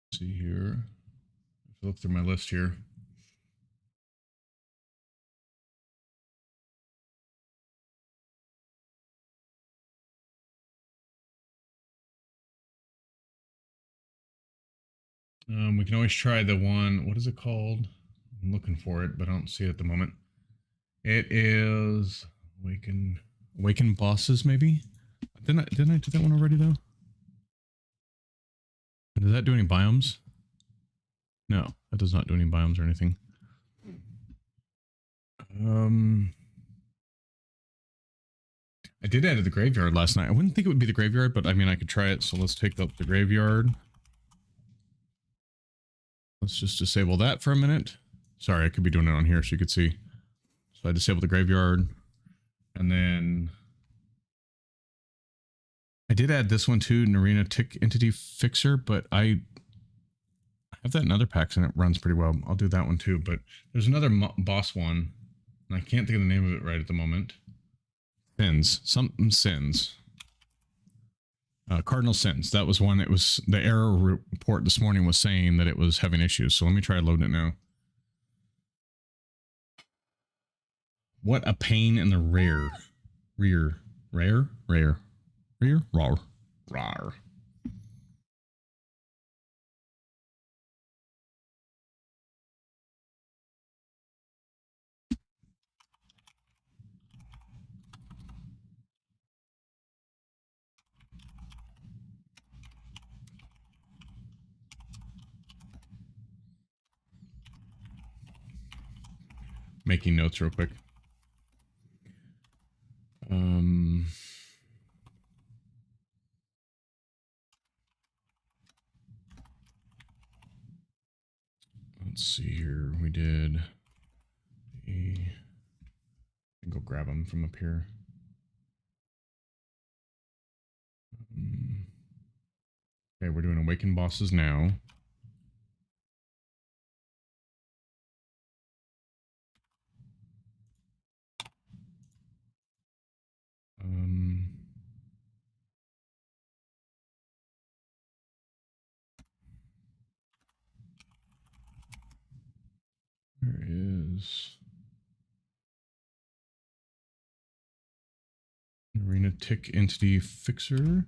Let's see here. If I look through my list here. We can always try the one, what is it called? I'm looking for it, but I don't see it at the moment. It is Awaken Bosses, maybe? Didn't I do that one already though? Does that do any biomes? No, that does not do any biomes or anything. I did add the graveyard last night. I wouldn't think it would be the graveyard, but I mean, I could try it. So let's take up the graveyard. Let's just disable that for a minute. Sorry, I could be doing it on here so you could see. So I disabled the graveyard. And then I did add this one too, Narina Tick Entity Fixer, but I have that in other packs and it runs pretty well. I'll do that one too, but there's another boss one, and I can't think of the name of it right at the moment. Sins. Something sins. Cardinal sins. That was one. It was the error report this morning was saying that it was having issues. So let me try loading it now. What a pain in the rear. Rare? Rawr. Making notes real quick. Let's see here. We did go grab them from up here. Okay, we're doing awaken bosses now. There is Arena Tick Entity Fixer,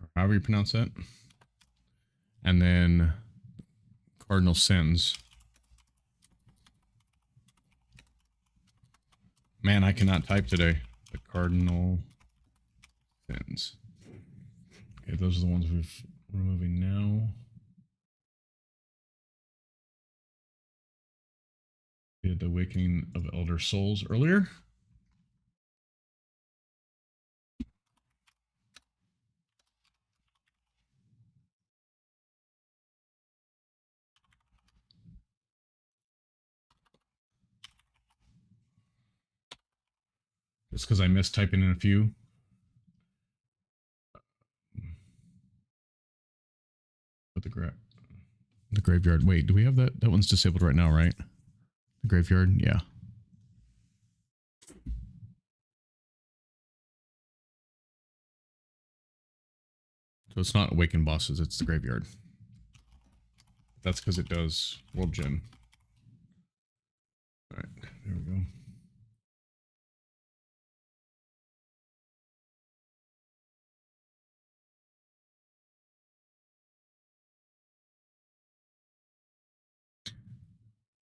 or however you pronounce that, and then Cardinal Sins. Man, I cannot type today. The Cardinal Sins. Okay, those are the ones we're removing now. We did the Awakening of Elder Souls earlier. Just because I missed typing in a few. But the graveyard. Wait, do we have that? That one's disabled right now, right? The graveyard, yeah. So it's not awakened bosses, it's the graveyard. That's because it does world gen. Alright, there we go.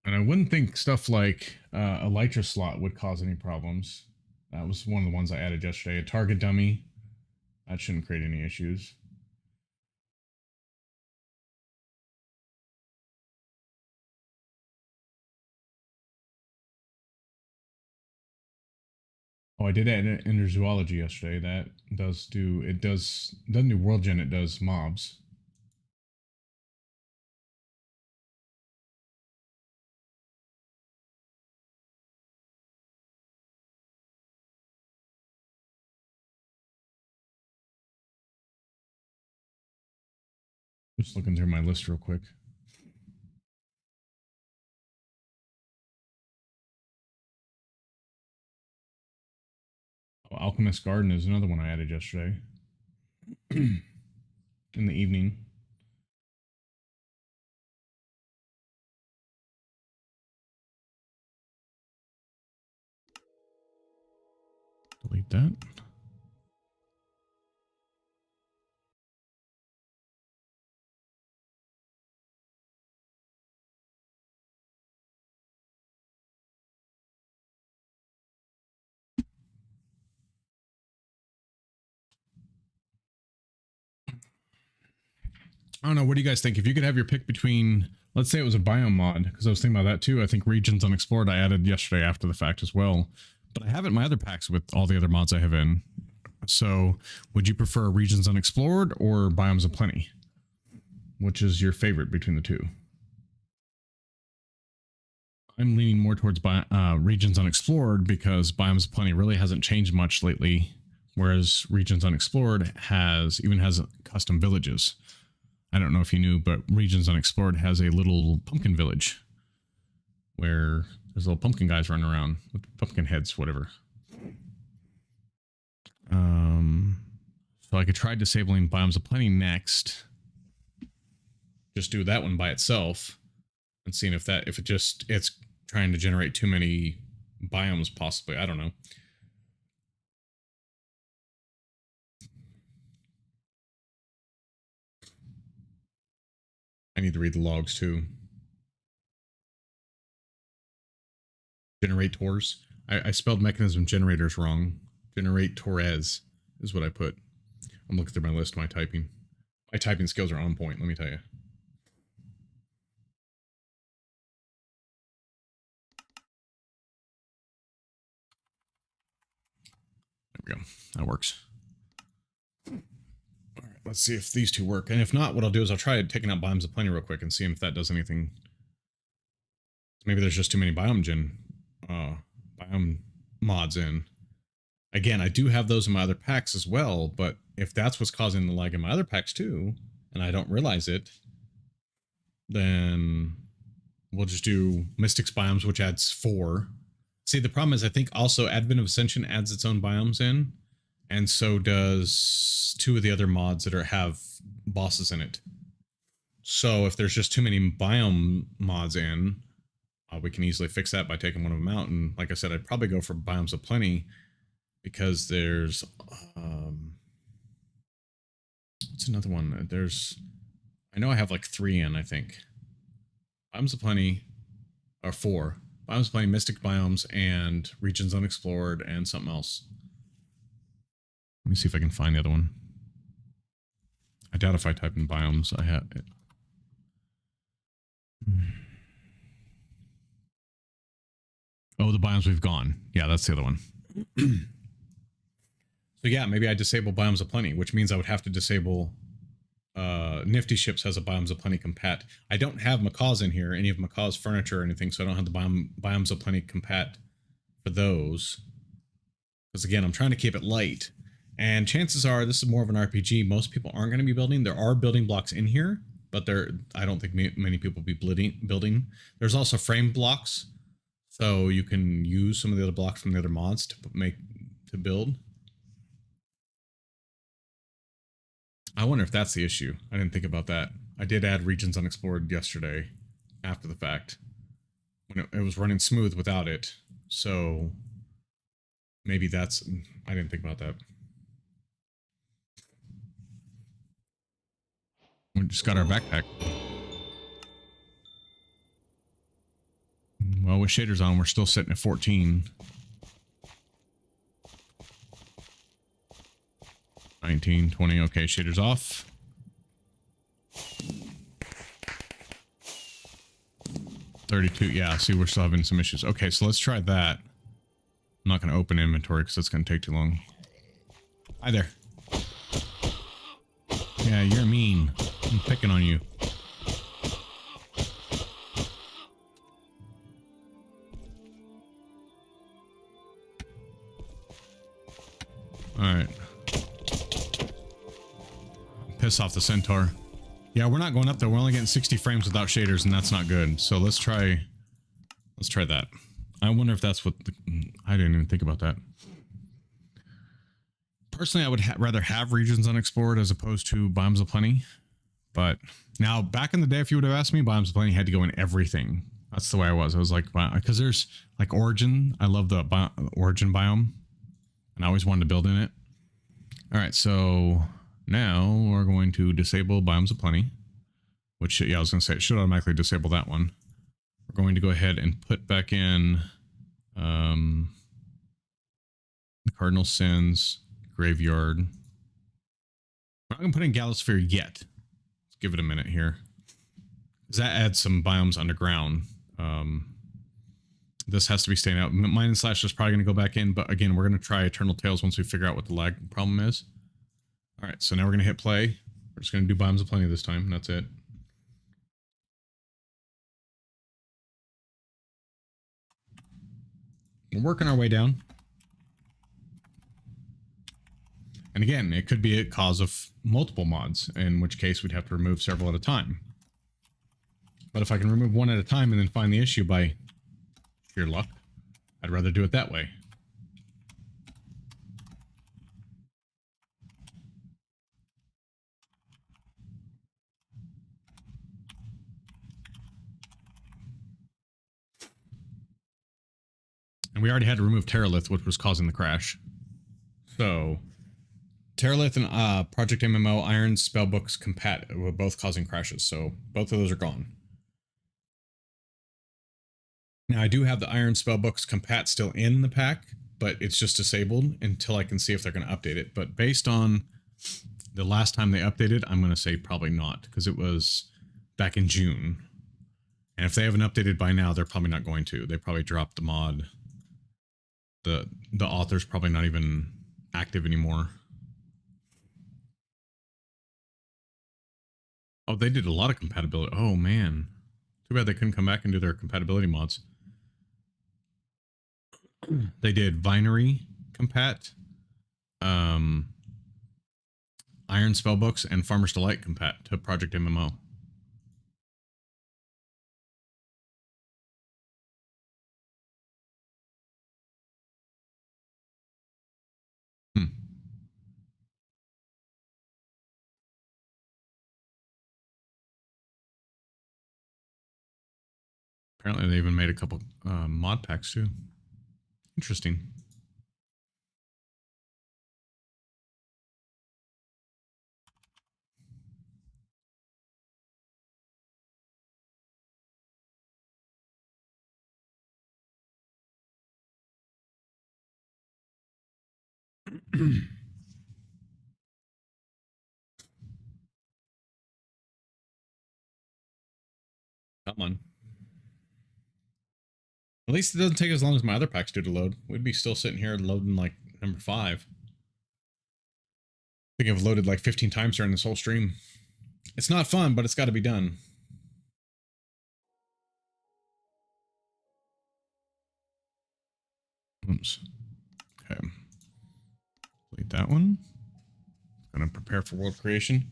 And I wouldn't think stuff like a Elytra slot would cause any problems. That was one of the ones I added yesterday. A target dummy. That shouldn't create any issues. Oh, I did add it under zoology yesterday. That does do, it doesn't do world gen, it does mobs. Just looking through my list real quick. Oh, Alchemist Garden is another one I added yesterday. In the evening. Delete that. I don't know. What do you guys think? If you could have your pick between, let's say it was a biome mod, because I was thinking about that too. I think Regions Unexplored I added yesterday after the fact as well. But I have it in my other packs with all the other mods I have in. So would you prefer Regions Unexplored or Biomes of Plenty? Which is your favorite between the two? I'm leaning more towards Regions Unexplored because Biomes of Plenty really hasn't changed much lately. Whereas Regions Unexplored has custom villages. I don't know if you knew, but Regions Unexplored has a little pumpkin village where there's little pumpkin guys running around with pumpkin heads, whatever. So I could try disabling Biomes of Plenty next. Just do that one by itself and seeing if it's trying to generate too many biomes possibly. I don't know. I need to read the logs too. Generators. I spelled mechanism generators wrong. Generatores is what I put. I'm looking through my list of my typing. My typing skills are on point, let me tell you. There we go. That works. All right, let's see if these two work. And if not, what I'll do is I'll try taking out Biomes of Plenty real quick and see if that does anything. Maybe there's just too many biome mods in. Again, I do have those in my other packs as well, but if that's what's causing the lag in my other packs too, and I don't realize it, then we'll just do Mystics biomes, which adds 4. See, the problem is I think also Advent of Ascension adds its own biomes in, and so does 2 of the other mods that have bosses in it. So if there's just too many biome mods in, we can easily fix that by taking one of them out. And like I said, I'd probably go for Biomes of Plenty because there's what's another one? I know I have like 3 in, I think. Biomes of Plenty, or 4. Biomes of Plenty, Mystic Biomes, and Regions Unexplored, and something else. Let me see if I can find the other one. I doubt if I type in biomes, I have it. Oh, the biomes we've gone. Yeah, that's the other one. So yeah, maybe I disable Biomes of Plenty, which means I would have to disable Nifty Ships has a Biomes of Plenty compat. I don't have macaws in here, any of macaws furniture or anything, so I don't have the Biomes of Plenty compat for those. Because again, I'm trying to keep it light. And chances are, this is more of an RPG. Most people aren't going to be building. There are building blocks in here, but I don't think many people will be building. There's also frame blocks. So you can use some of the other blocks from the other mods to build. I wonder if that's the issue. I didn't think about that. I did add Regions Unexplored yesterday after the fact when it was running smooth without it. So maybe that's, I didn't think about that. We just got our backpack. Well, with shaders on, we're still sitting at 14. 19, 20, okay, shaders off. 32, yeah, see, we're still having some issues. Okay, so let's try that. I'm not going to open inventory because that's going to take too long. Hi there. Yeah, you're mean. I'm picking on you. Alright. Piss off the centaur. Yeah, we're not going up there. We're only getting 60 frames without shaders, and that's not good. So let's try that. I wonder if that's what I didn't even think about that. Personally, I would rather have Regions Unexplored as opposed to Biomes of Plenty. But now, back in the day, if you would have asked me, Biomes of Plenty had to go in everything. That's the way I was. I was like, because there's like Origin. I love the Origin biome. And I always wanted to build in it. All right, so now we're going to disable Biomes of Plenty. Which, yeah, I was going to say, it should automatically disable that one. We're going to go ahead and put back in the Cardinal Sins Graveyard. We're not going to put in Galasphere yet. Let's give it a minute here. Because that adds some biomes underground. This has to be staying out. Mine and Slash is probably going to go back in, but again, we're going to try Eternal Tales once we figure out what the lag problem is. All right, so now we're going to hit play. We're just going to do Biomes of Plenty this time, and that's it. We're working our way down. And again, it could be a cause of multiple mods, in which case we'd have to remove several at a time. But if I can remove one at a time and then find the issue by sheer luck, I'd rather do it that way. And we already had to remove Terralith, which was causing the crash. So, Terralith and Project MMO Iron Spellbooks Compat were both causing crashes. So, both of those are gone. Now, I do have the Iron Spellbooks Compat still in the pack, but it's just disabled until I can see if they're going to update it. But based on the last time they updated, I'm going to say probably not, because it was back in June. And if they haven't updated by now, they're probably not going to. They probably dropped the mod. The author's probably not even active anymore. Oh, they did a lot of compatibility. Oh, man. Too bad they couldn't come back and do their compatibility mods. They did Vinery Compat, Iron Spellbooks, and Farmer's Delight Compat to Project MMO. Apparently they even made a couple mod packs too. Interesting. Come on. At least it doesn't take as long as my other packs do to load. We'd be still sitting here loading like number 5. I think I've loaded like 15 times during this whole stream. It's not fun, but it's got to be done. Oops. Okay. Delete that one. Gonna prepare for world creation.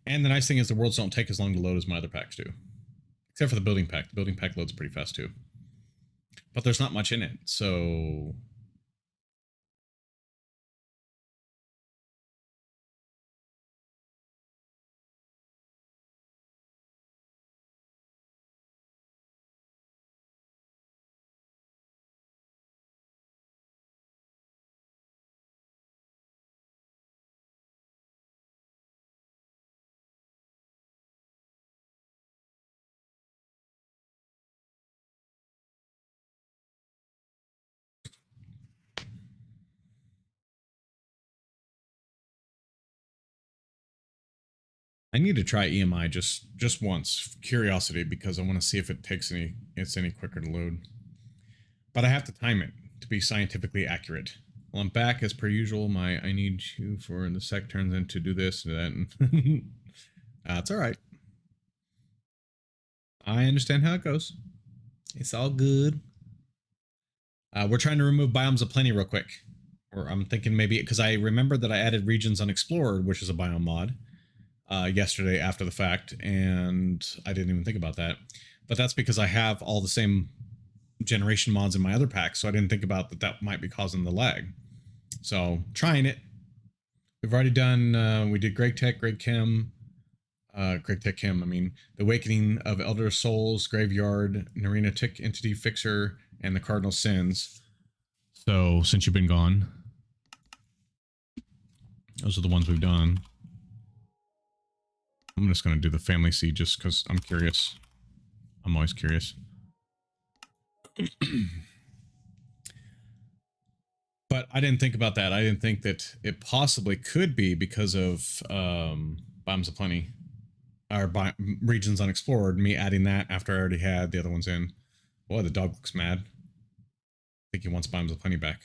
And the nice thing is the worlds don't take as long to load as my other packs do. Except for the building pack. The building pack loads pretty fast too. But there's not much in it, so... I need to try EMI just once, curiosity, because I want to see if it's any quicker to load. But I have to time it to be scientifically accurate. Well, I'm back as per usual. I need you for the sec turns into do this and that. That's all right. I understand how it goes. It's all good. We're trying to remove biomes of plenty real quick. Or I'm thinking maybe because I remember that I added regions unexplored, which is a biome mod. Yesterday after the fact, and I didn't even think about that. But that's because I have all the same generation mods in my other packs, so I didn't think about that might be causing the lag. So, trying it. We've already done, we did Greg Tech, Greg Chem, Greg Tech Chem, I mean, The Awakening of Elder Souls, Graveyard, Narina Tick Entity Fixer, and the Cardinal Sins. So, since you've been gone, those are the ones we've done. I'm just going to do the family seed just because I'm curious. I'm always curious. But I didn't think about that. I didn't think that it possibly could be because of Biomes of Plenty. Or Regions Unexplored. Me adding that after I already had the other ones in. Boy, the dog looks mad. I think he wants Biomes of Plenty back.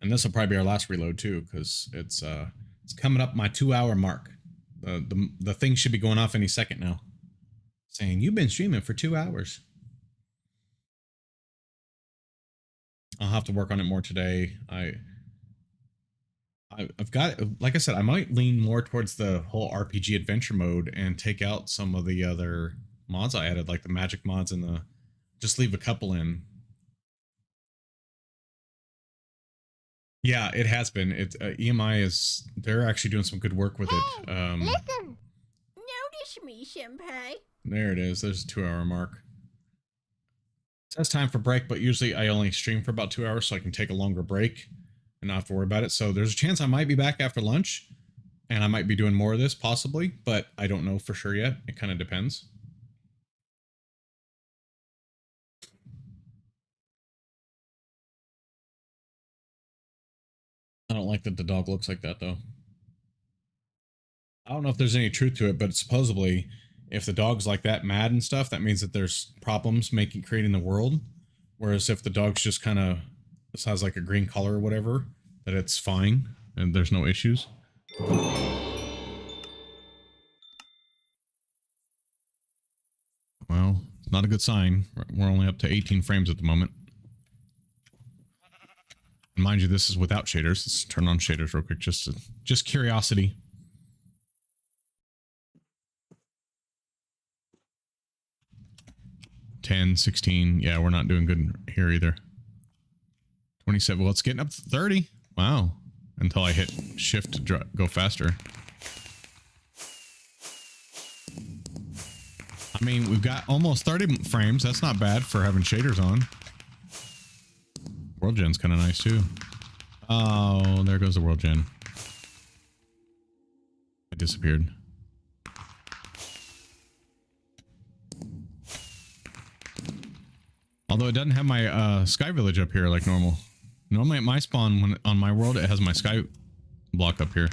And this will probably be our last reload too, because it's coming up my 2-hour mark. The thing should be going off any second now, saying you've been streaming for 2 hours. I'll have to work on it more today. I've got, like I said, I might lean more towards the whole RPG adventure mode and take out some of the other mods I added, like the magic mods and just leave a couple in. Yeah, it has been. It EMI is they're actually doing some good work with Hey, it. listen. Notice me, Senpai. There it is. There's a 2-hour mark. It says time for break, but usually I only stream for about 2 hours, so I can take a longer break and not have to worry about it. So there's a chance I might be back after lunch, and I might be doing more of this possibly, but I don't know for sure yet. It kind of depends. I don't like that the dog looks like that though. I don't know if there's any truth to it, but supposedly if the dog's like that mad and stuff, that means that there's problems creating the world. Whereas if the dog's just kind of this has like a green color or whatever, that it's fine and there's no issues. Well, it's not a good sign. We're only up to 18 frames at the moment. And mind you, this is without shaders. Let's turn on shaders real quick, just curiosity. $10, $16. Yeah, we're not doing good here either. 27. Well, it's getting up to 30. Wow. Until I hit shift to go faster. I mean, we've got almost 30 frames. That's not bad for having shaders on. World Gen's kind of nice too. Oh, there goes the World Gen. It disappeared. Although it doesn't have my Sky Village up here like normal. Normally at my spawn, when on my world, it has my Sky block up here.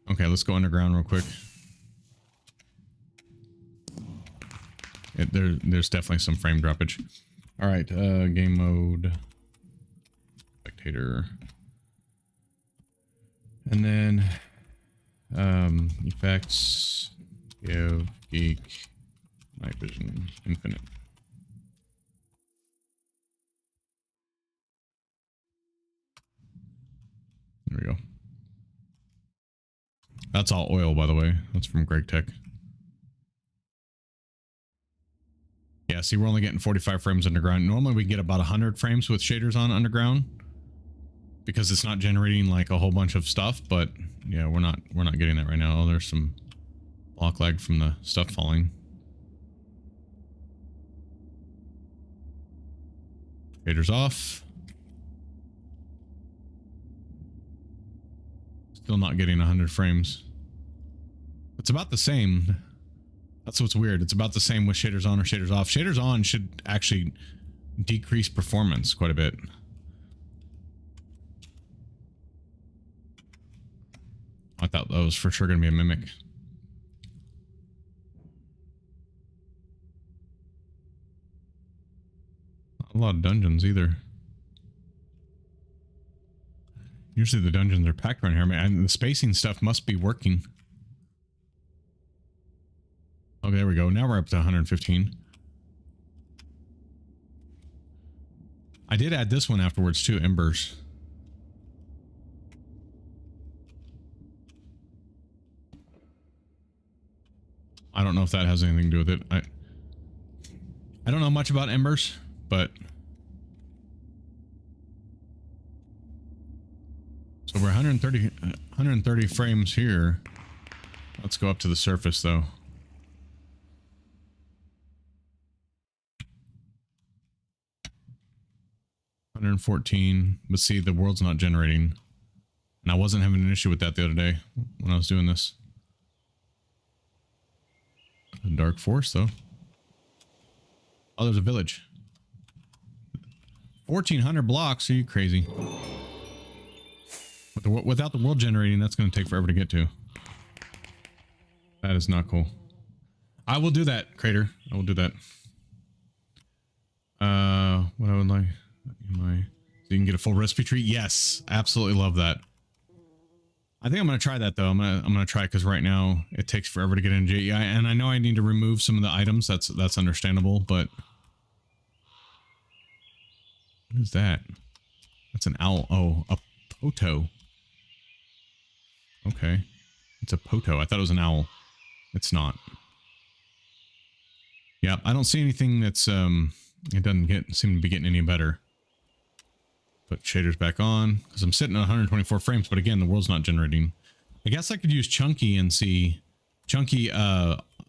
Okay, let's go underground real quick. There's definitely some frame droppage. All right, game mode, spectator, and then effects, give geek, night vision, infinite. There we go. That's all oil, by the way. That's from Greg Tech. Yeah, see, we're only getting 45 frames underground. Normally we get about 100 frames with shaders on underground because it's not generating like a whole bunch of stuff, but yeah, we're not getting that right now. Oh, there's some block lag from the stuff falling. Shaders off. Still not getting 100 frames. It's about the same. That's what's weird. It's about the same with shaders on or shaders off. Shaders on should actually decrease performance quite a bit. I thought that was for sure going to be a mimic. Not a lot of dungeons either. Usually the dungeons are packed around here. Man, the spacing stuff must be working. Okay, there we go. Now we're up to 115. I did add this one afterwards too, Embers. I don't know if that has anything to do with it. I don't know much about Embers, but so we're 130 frames here. Let's go up to the surface though. 114, but see, the world's not generating. And I wasn't having an issue with that the other day when I was doing this. A dark forest, though. Oh, there's a village. 1,400 blocks? Are you crazy? Without the world generating, that's going to take forever to get to. That is not cool. I will do that, Crater. I will do that. What I would like... So you can get a full recipe tree. Yes, absolutely love that. I think I'm gonna try that though. I'm gonna try because right now it takes forever to get into JEI, and I know I need to remove some of the items. That's understandable, but what is that? That's an owl. Oh, a poto. Okay, it's a poto. I thought it was an owl. It's not. Yeah, I don't see anything that's it doesn't seem to be getting any better. Put shaders back on because I'm sitting at 124 frames, but again, the world's not generating. I guess I could use Chunky and see. Chunky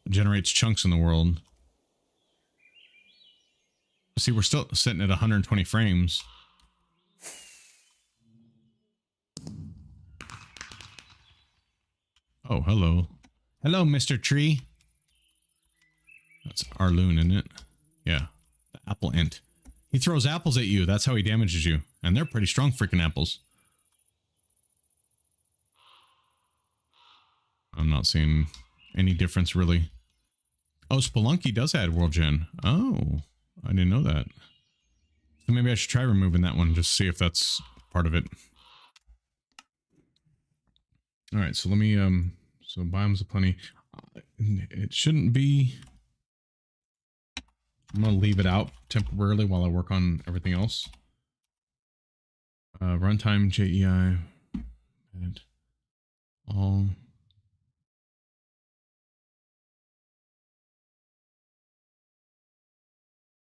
generates chunks in the world. See, we're still sitting at 120 frames. Oh, hello. Hello, Mr. Tree. That's Arloon, isn't it? Yeah. The apple ant. He throws apples at you. That's how he damages you. And they're pretty strong freaking apples. I'm not seeing any difference, really. Oh, Spelunky does add world gen. Oh, I didn't know that. So maybe I should try removing that one, just see if that's part of it. All right, so let me, so biomes aplenty. It shouldn't be. I'm going to leave it out temporarily while I work on everything else. Runtime JEI. And all.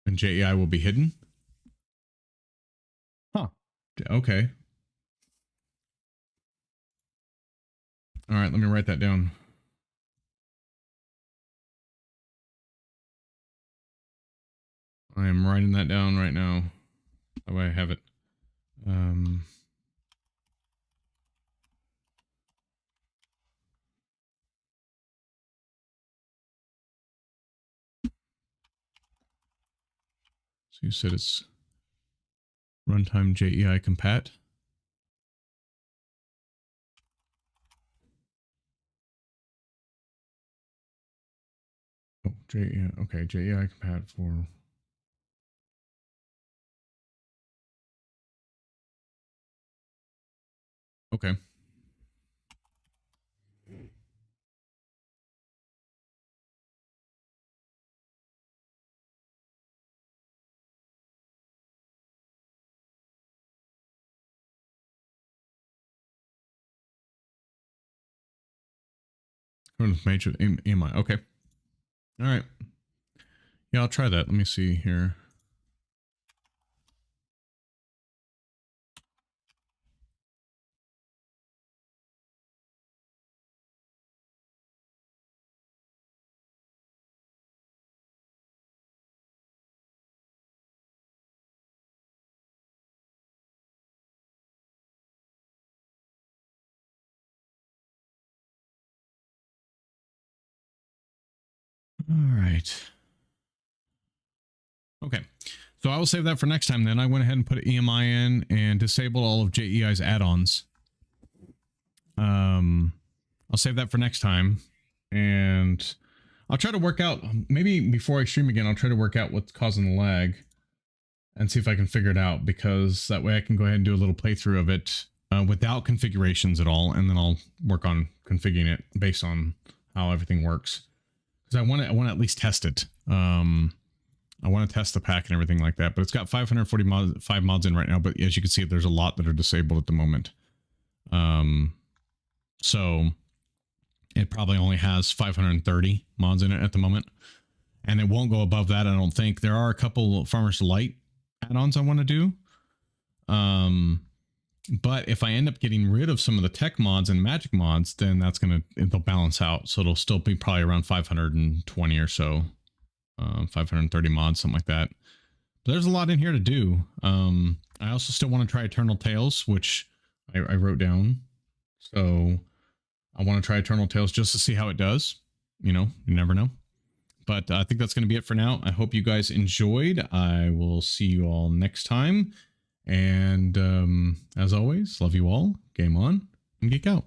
And JEI will be hidden. Huh. Okay. All right, let me write that down. I am writing that down right now. That way I have it. So you said it's runtime JEI compat. Oh, JEI. Okay, JEI compat for. Okay. Major EMI. Okay. All right. Yeah, I'll try that. Let me see here. All right. Okay. So I will save that for next time then. I went ahead and put EMI in and disabled all of JEI's add-ons. I'll save that for next time. And I'll try to work out, maybe before I stream again, I'll try to work out what's causing the lag and see if I can figure it out, because that way I can go ahead and do a little playthrough of it without configurations at all. And then I'll work on configuring it based on how everything works. Because I want to at least test it. I want to test the pack and everything like that, but it's got 545 mods in right now. But as you can see, there's a lot that are disabled at the moment. So it probably only has 530 mods in it at the moment, and it won't go above that. I don't think. There are a couple Farmers Delight add-ons I want to do. But if I end up getting rid of some of the tech mods and magic mods, then it'll balance out. So it'll still be probably around 520 or so. 530 mods, something like that. But there's a lot in here to do. I also still want to try Eternal Tales, which I wrote down. So I want to try Eternal Tales just to see how it does. You know, you never know. But I think that's going to be it for now. I hope you guys enjoyed. I will see you all next time. And as always, love you all. Game on and geek out.